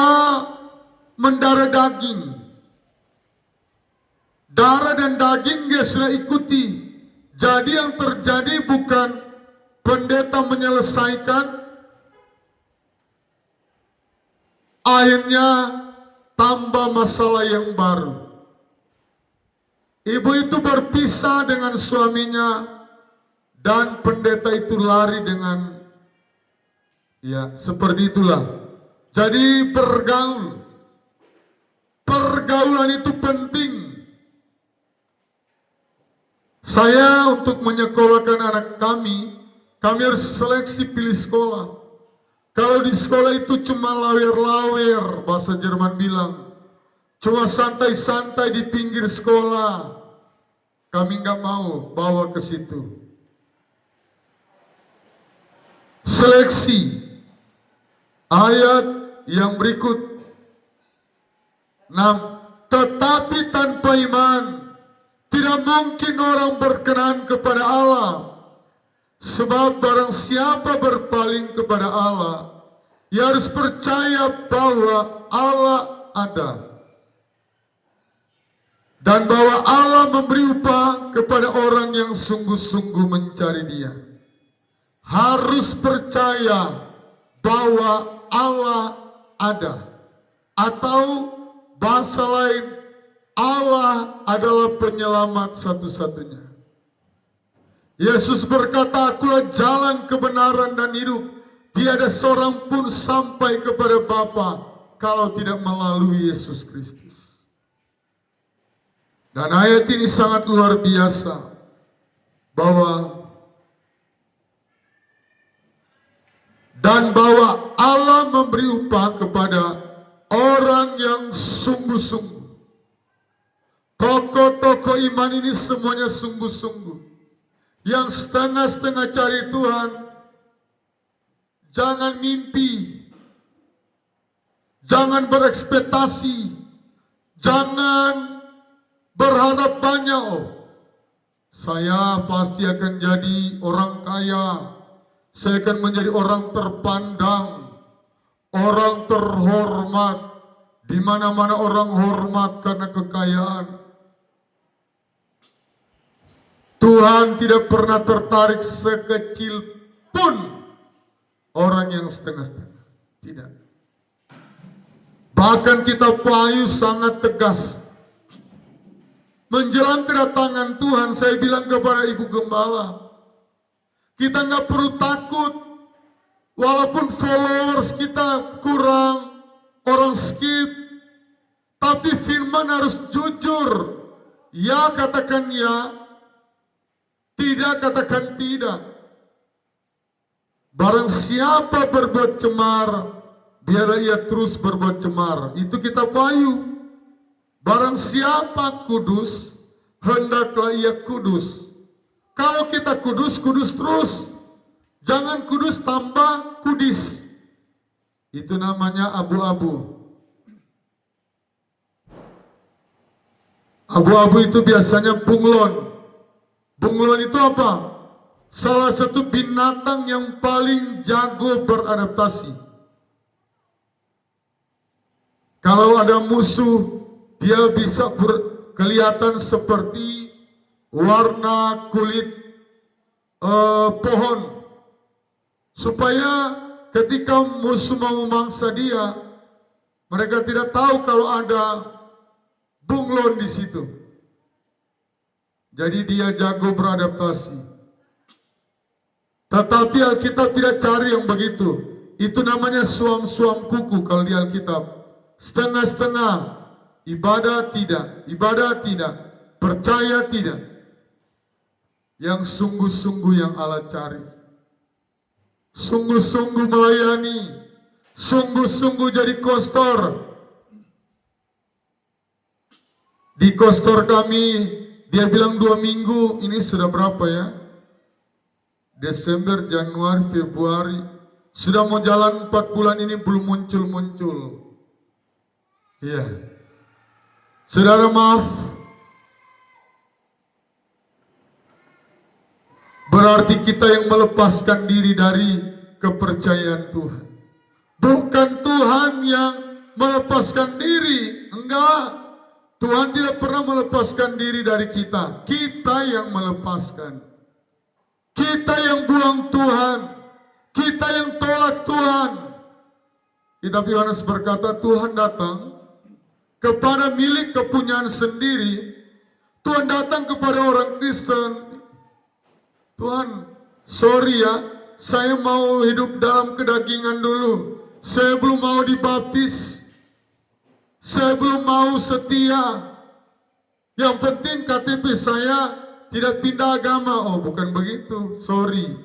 S1: mendarah daging. Darah dan daging dia sudah ikuti. Jadi yang terjadi bukan pendeta menyelesaikan, akhirnya tambah masalah yang baru. Ibu itu berpisah dengan suaminya dan pendeta itu lari dengan, ya seperti itulah. Jadi pergaulan itu penting. Saya untuk menyekolahkan anak kami harus seleksi pilih sekolah. Kalau di sekolah itu cuma lawer-lawer, bahasa Jerman bilang, cuma santai-santai di pinggir sekolah, kami nggak mau bawa ke situ. Seleksi ayat yang berikut 6. Tetapi tanpa iman tidak mungkin orang berkenan kepada Allah. Sebab barang siapa berpaling kepada Allah, ia harus percaya bahwa Allah ada, dan bahwa Allah memberi upah kepada orang yang sungguh-sungguh mencari Dia. Harus percaya bahwa Allah ada, atau bahasa lain, Allah adalah penyelamat satu-satunya. Yesus berkata, akulah jalan, kebenaran dan hidup. Tiada seorang pun sampai kepada Bapa kalau tidak melalui Yesus Kristus. Dan ayat ini sangat luar biasa, bahwa Allah memberi upah kepada orang yang sungguh-sungguh. Tokoh-tokoh iman ini semuanya sungguh-sungguh. Yang setengah-setengah cari Tuhan, jangan mimpi, jangan berekspektasi, jangan berharap banyak. Oh, saya pasti akan jadi orang kaya, saya akan menjadi orang terpandang, orang terhormat. Di mana-mana orang hormat karena kekayaan. Tuhan tidak pernah tertarik sekecil pun orang yang setengah-setengah. Tidak. Bahkan kita payu sangat tegas. Menjelang kedatangan Tuhan, saya bilang kepada Ibu Gembala, kita nggak perlu takut. Walaupun followers kita kurang, orang skip, tapi firman harus jujur. Ya katakan ya, tidak katakan tidak. Barang siapa berbuat cemar, biarlah ia terus berbuat cemar. Itu kita payu. Barang siapa kudus, hendaklah ia kudus. Kalau kita kudus, kudus terus. Jangan kudus tambah kudis. Itu namanya abu-abu. Abu-abu itu biasanya bunglon. Bunglon itu apa? Salah satu binatang yang paling jago beradaptasi. Kalau ada musuh, dia bisa kelihatan seperti warna kulit pohon. Supaya ketika musuh mau memangsa dia, mereka tidak tahu kalau ada bunglon di situ. Jadi dia jago beradaptasi. Tetapi Alkitab tidak cari yang begitu. Itu namanya suam-suam kuku kalau di Alkitab. Setengah-setengah. Ibadah tidak, percaya tidak. Yang sungguh-sungguh yang Allah cari. Sungguh-sungguh melayani, sungguh-sungguh jadi kostor. Di kostor kami, dia bilang 2 minggu, ini sudah berapa ya? Desember, Januari, Februari. Sudah mau jalan 4 bulan ini belum muncul-muncul. Iya. Saudara maaf, berarti kita yang melepaskan diri dari kepercayaan Tuhan. Bukan Tuhan yang melepaskan diri, enggak. Tuhan tidak pernah melepaskan diri dari kita. Kita yang melepaskan. Kita yang buang Tuhan. Kita yang tolak Tuhan. Tetapi Yohanes berkata, Tuhan datang kepada milik kepunyaan sendiri. Tuhan datang kepada orang Kristen. Tuhan, sorry ya, saya mau hidup dalam kedagingan dulu. Saya belum mau dibaptis. Saya belum mau setia. Yang penting KTP saya tidak pindah agama. Oh, bukan begitu, sorry.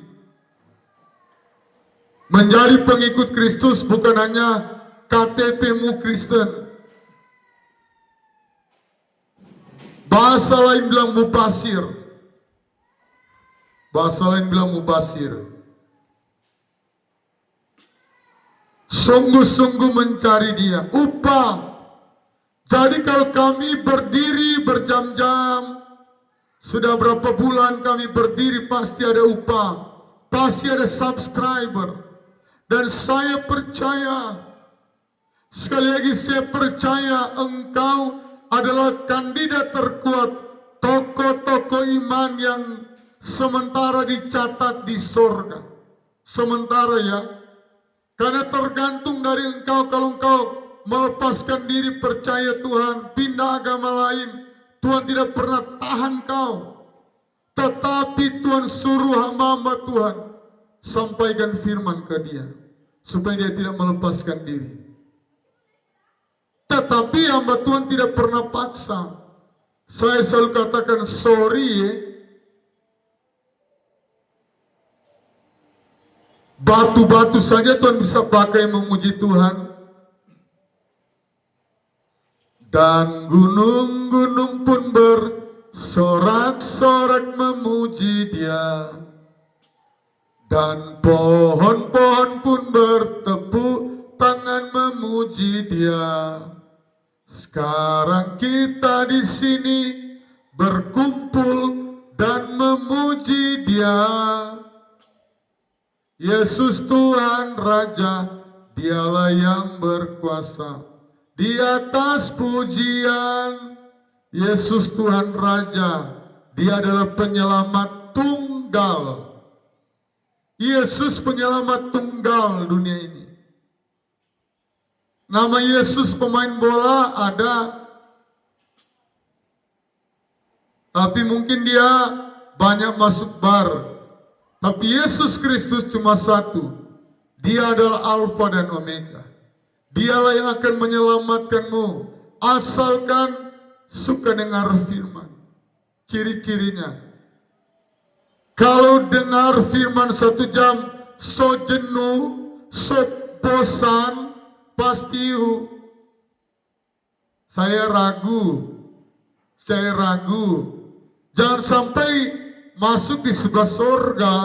S1: Menjadi pengikut Kristus bukan hanya KTP-mu Kristen. Bahasa lain bilang mubasir. Bahasa lain bilang mubasir. Sungguh-sungguh mencari dia. Upah. Jadi kalau kami berdiri berjam-jam, sudah berapa bulan kami berdiri, pasti ada upah. Pasti ada subscriber. Dan saya percaya, sekali lagi saya percaya engkau adalah kandidat terkuat, tokoh-tokoh iman yang sementara dicatat di sorga. Sementara ya, karena tergantung dari engkau. Kalau engkau melepaskan diri, percaya Tuhan, pindah agama lain, Tuhan tidak pernah tahan kau. Tetapi Tuhan suruh hamba-hamba Tuhan sampaikan firman ke dia, supaya dia tidak melepaskan diri. Tetapi hamba Tuhan tidak pernah paksa. Saya selalu katakan sorry ya. Batu-batu saja Tuhan bisa pakai memuji Tuhan. Dan gunung-gunung pun bersorak-sorak memuji Dia. Dan pohon-pohon pun bertepuk tangan memuji Dia. Sekarang kita di sini berkumpul dan memuji Dia. Yesus Tuhan Raja, Dialah yang berkuasa di atas pujian. Yesus Tuhan Raja, Dia adalah penyelamat tunggal. Yesus penyelamat tunggal dunia ini. Nama Yesus pemain bola ada, tapi mungkin dia banyak masuk bar. Tapi Yesus Kristus cuma satu. Dia adalah Alfa dan Omega. Dialah yang akan menyelamatkanmu, asalkan suka dengar firman. Ciri-cirinya, kalau dengar firman 1 jam, so jenuh, so bosan, pasti saya ragu. Jangan sampai masuk di sebelah surga.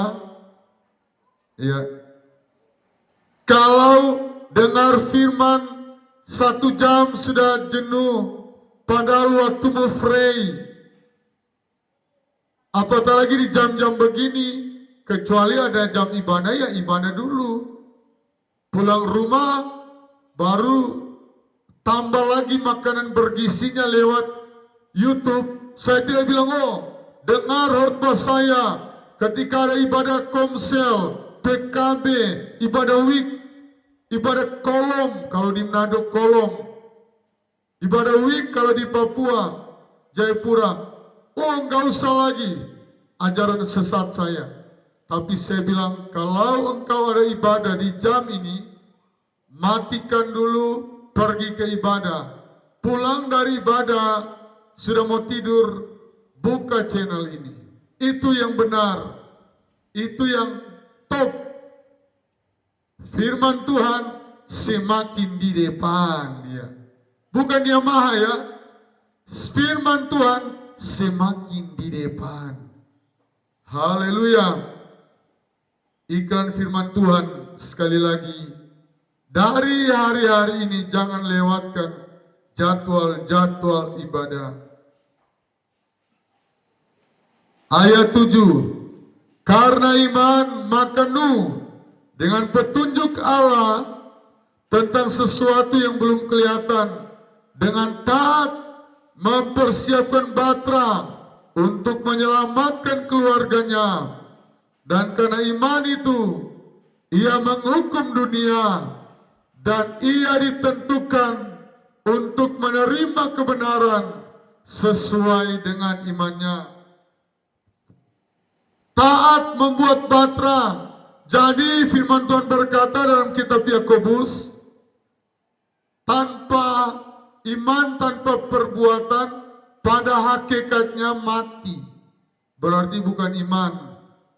S1: Ya. Kalau dengar firman 1 jam sudah jenuh, padahal waktumu free. Apatah lagi di jam-jam begini, kecuali ada jam ibadah, ya ibadah dulu. Pulang rumah, baru tambah lagi makanan bergizinya lewat YouTube. Saya tidak bilang, dengar khotbah saya ketika ada ibadah Komsel, PKB, ibadah week, ibadah kolom, kalau di Manado kolom, ibadah week kalau di Papua, Jayapura. Enggak usah lagi ajaran sesat saya. Tapi saya bilang, kalau engkau ada ibadah di jam ini, matikan dulu, pergi ke ibadah. Pulang dari ibadah, sudah mau tidur, buka channel ini. Itu yang benar. Itu yang top. Firman Tuhan semakin di depan dia. Bukan dia maha ya. Firman Tuhan semakin di depan. Haleluya. Iklan firman Tuhan sekali lagi. Dari hari-hari ini jangan lewatkan jadwal-jadwal ibadah. Ayat 7. Karena iman maka Nuh dengan petunjuk Allah tentang sesuatu yang belum kelihatan, dengan taat mempersiapkan batra untuk menyelamatkan keluarganya, dan karena iman itu ia menghukum dunia, dan ia ditentukan untuk menerima kebenaran sesuai dengan imannya. Taat membuat batra. Jadi firman Tuhan berkata dalam kitab Yakobus, tanpa iman, tanpa perbuatan, pada hakikatnya mati. Berarti bukan iman,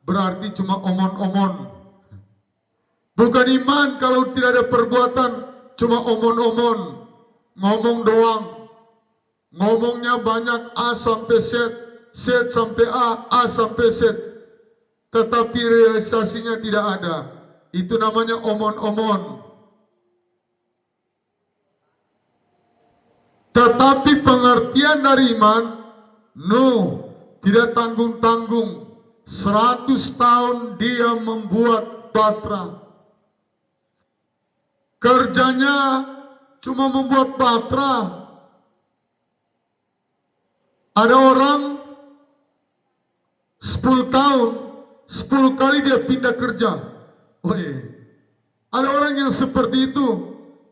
S1: berarti cuma omon-omon. Bukan iman kalau tidak ada perbuatan, cuma omon-omon, ngomong doang. Ngomongnya banyak A sampai Z, Z sampai A sampai Z. Tetapi realisasinya tidak ada. Itu namanya omon-omon. Tetapi pengertian dari iman, Nuh tidak tanggung-tanggung. 100 tahun dia membuat batra. Kerjanya cuma membuat batra. Ada orang 10 tahun, 10 kali dia pindah kerja. Ada orang yang seperti itu,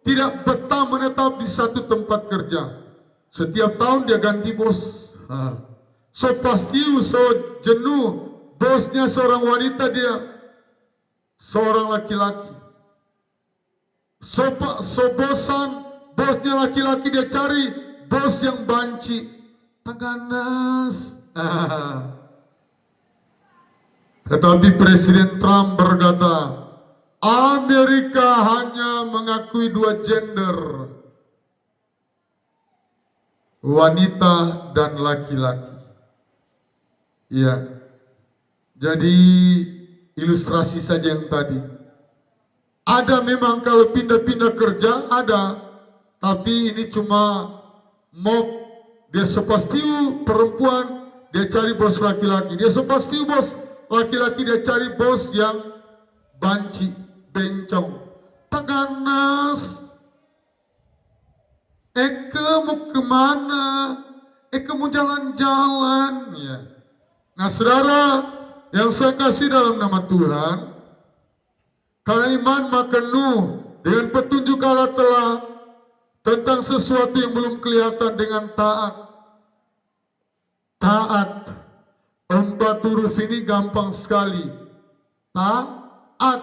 S1: tidak betah menetap di satu tempat kerja. Setiap tahun dia ganti bos. So pasti, so jenuh. Bosnya seorang wanita, dia seorang laki-laki. So bosan, bosnya laki-laki, dia cari bos yang banci. Taganas. Tetapi Presiden Trump berkata, Amerika hanya mengakui 2 gender, wanita dan laki-laki. Ya, jadi ilustrasi saja yang tadi. Ada memang kalau pindah-pindah kerja, ada. Tapi ini cuma mob. Dia sepasti perempuan, dia cari bos laki-laki. Dia sepasti bos laki-laki, dia cari bos yang banci, bencong. Taganas. Eke mau kemana? Eke mau jalan-jalan. Ya. Nah saudara yang saya kasih dalam nama Tuhan, karena iman maka Nuh dengan petunjuk Allah telah tentang sesuatu yang belum kelihatan dengan taat. Taat. 4 huruf ini gampang sekali. Taat.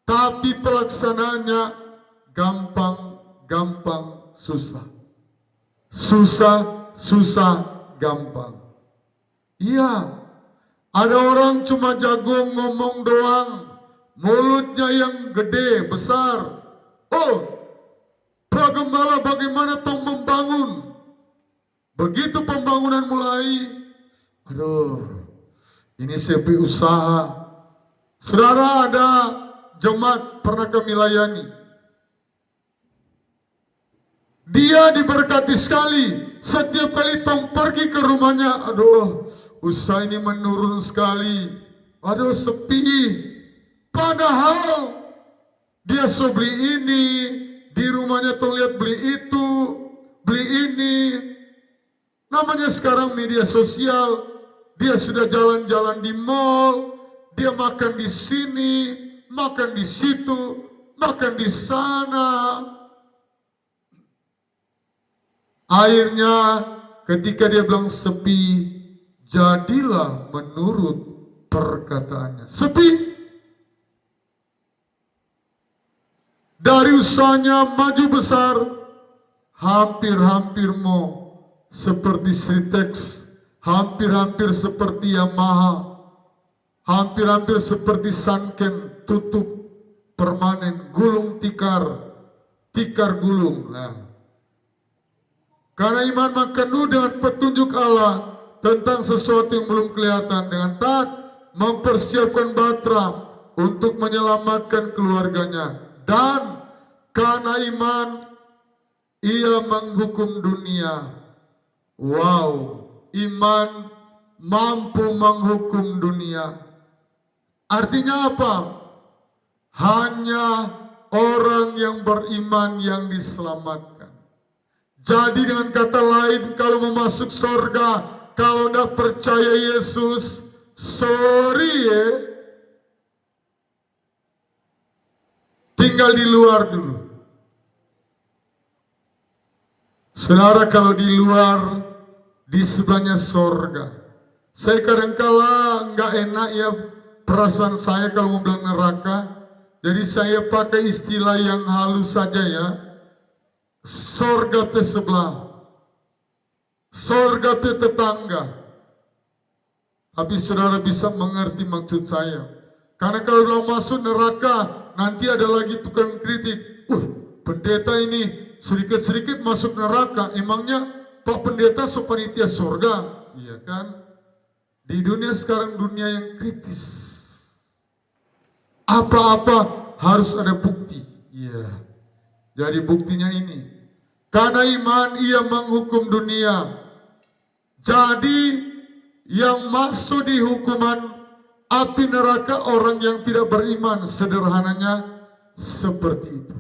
S1: Tapi pelaksanaannya gampang, susah. Susah, gampang. Iya. Ada orang cuma jago ngomong doang. Mulutnya yang gede, besar. Oh, Pak Gembala bagaimana tong membangun? Begitu pembangunan mulai, aduh, ini sepi usaha. Saudara, ada jemaat pernah kami layani. Dia diberkati sekali. Setiap kali tong pergi ke rumahnya, aduh, usaha ini menurun sekali. Aduh, sepi. Padahal dia so beli ini, di rumahnya tong lihat beli itu, beli ini. Namanya sekarang media sosial. Dia sudah jalan-jalan di mall, dia makan di sini, makan di situ, makan di sana. Akhirnya ketika dia bilang sepi, jadilah menurut perkataannya. Sepi. Dari usahanya maju besar, hampir-hampir mau seperti Sritex, hampir-hampir seperti Yamaha, hampir-hampir seperti Sanken, tutup permanen, gulung tikar gulung. Nah, karena iman maka Nuh dengan petunjuk Allah tentang sesuatu yang belum kelihatan, dengan taat mempersiapkan batra untuk menyelamatkan keluarganya. Dan karena iman ia menghukum dunia. Wow, iman mampu menghukum dunia. Artinya apa? Hanya orang yang beriman yang diselamatkan. Jadi dengan kata lain, kalau mau masuk surga, kalau tidak percaya Yesus, sorry ya, tinggal di luar dulu. Saudara, kalau di luar, di sebelahnya sorga. Saya kadangkala nggak enak ya perasaan saya kalau mau bilang neraka. Jadi saya pakai istilah yang halus saja ya. Sorga pe sebelah, sorga pe tetangga. Tapi saudara bisa mengerti maksud saya. Karena kalau bilang masuk neraka, nanti ada lagi tukang kritik. Pendeta ini sedikit-sedikit masuk neraka. Emangnya Pak Pendeta sepanitia sorga? Iya kan? Di dunia sekarang dunia yang kritis. Apa-apa harus ada bukti. Iya. Jadi buktinya ini. Karena iman ia menghukum dunia. Jadi yang masuk di hukuman api neraka orang yang tidak beriman. Sederhananya seperti itu.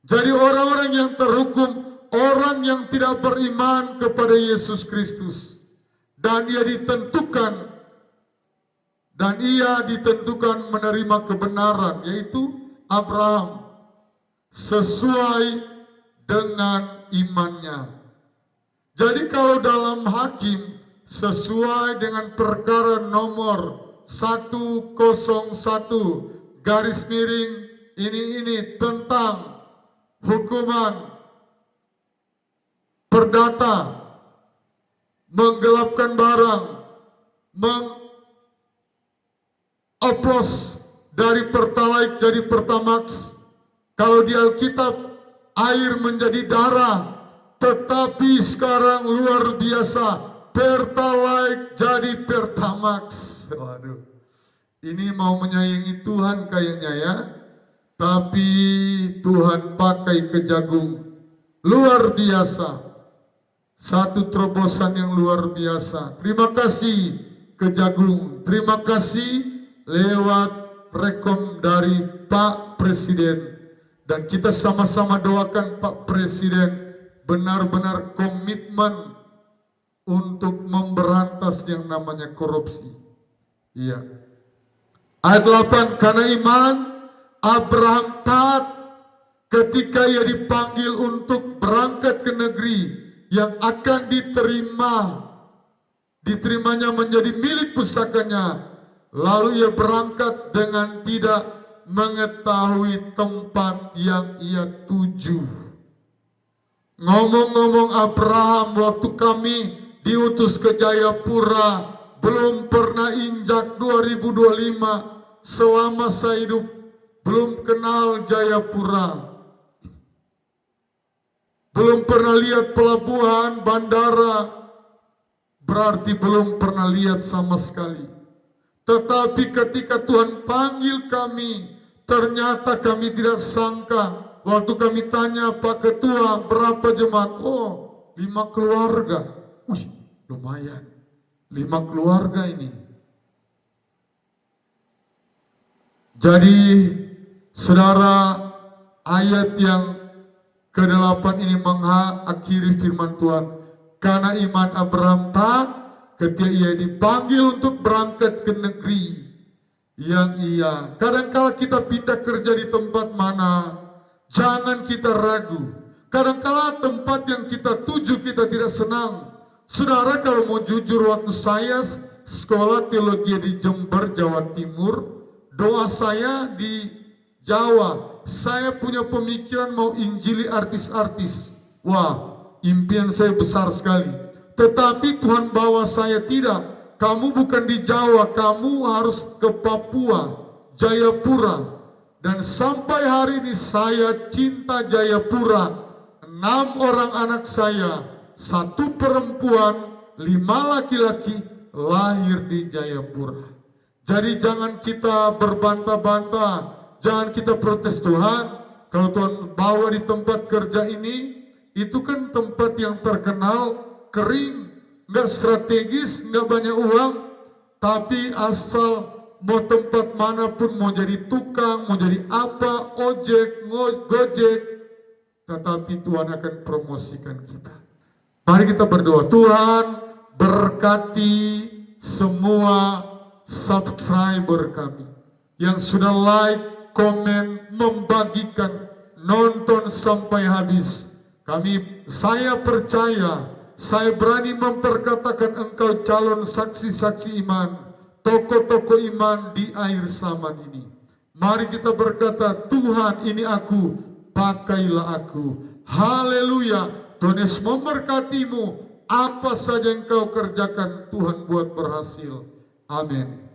S1: Jadi orang-orang yang terhukum, orang yang tidak beriman kepada Yesus Kristus. Dan ia ditentukan menerima kebenaran, yaitu Abraham, sesuai dengan imannya. Jadi kalau dalam Hakim, sesuai dengan perkara nomor 101 garis miring ini tentang hukuman perdata, menggelapkan barang, mengoplos dari Pertalite jadi Pertamax. Kalau di Alkitab air menjadi darah, tetapi sekarang luar biasa, Pertalite jadi Pertamax. Waduh, ini mau menyayangi Tuhan kayaknya ya. Tapi Tuhan pakai kejagung, luar biasa. Satu terobosan yang luar biasa. Terima kasih Kejagung, terima kasih lewat rekom dari Pak Presiden. Dan kita sama-sama doakan Pak Presiden benar-benar komitmen untuk memberantas yang namanya korupsi. Iya. Ayat 8, karena iman Abraham taat ketika ia dipanggil untuk berangkat ke negeri yang akan diterimanya menjadi milik pusakanya. Lalu ia berangkat dengan tidak mengetahui tempat yang ia tuju. Ngomong-ngomong Abraham, waktu kami diutus ke Jayapura, belum pernah injak 2025 selama saya hidup, belum kenal Jayapura. Belum pernah lihat pelabuhan, bandara, berarti belum pernah lihat sama sekali. Tetapi ketika Tuhan panggil kami, ternyata kami tidak sangka. Waktu kami tanya Pak Ketua berapa jemaat, oh 5 keluarga. Wih, lumayan, 5 keluarga ini. Jadi saudara, ayat yang ke-8 ini mengakhiri firman Tuhan. Karena iman Abraham taat ketika ia dipanggil untuk berangkat ke negeri yang kadangkala kita pindah kerja di tempat mana, jangan kita ragu. Kadangkala tempat yang kita tuju kita tidak senang. Saudara, kalau mau jujur, waktu saya sekolah teologi di Jember, Jawa Timur, doa saya di Jawa, saya punya pemikiran mau injili artis-artis. Wah, impian saya besar sekali. Tetapi Tuhan bawa saya, tidak, kamu bukan di Jawa, kamu harus ke Papua, Jayapura. Dan sampai hari ini saya cinta Jayapura. 6 orang anak saya, 1 perempuan, 5 laki-laki lahir di Jayapura. Jadi jangan kita berbantah-bantah, jangan kita protes Tuhan. Kalau Tuhan bawa di tempat kerja ini, itu kan tempat yang terkenal kering, nggak strategis, nggak banyak uang, tapi asal mau tempat manapun, mau jadi tukang, mau jadi apa, ojek, gojek, tetapi Tuhan akan promosikan kita. Mari kita berdoa. Tuhan berkati semua subscriber kami yang sudah like, komen, membagikan, nonton sampai habis. Saya percaya, saya berani memperkatakan engkau calon saksi-saksi iman, tokoh-tokoh iman di akhir zaman ini. Mari kita berkata, Tuhan ini aku, pakailah aku. Haleluya. Tuhan Yesus memberkatimu. Apa saja yang kau kerjakan, Tuhan buat berhasil. Amin.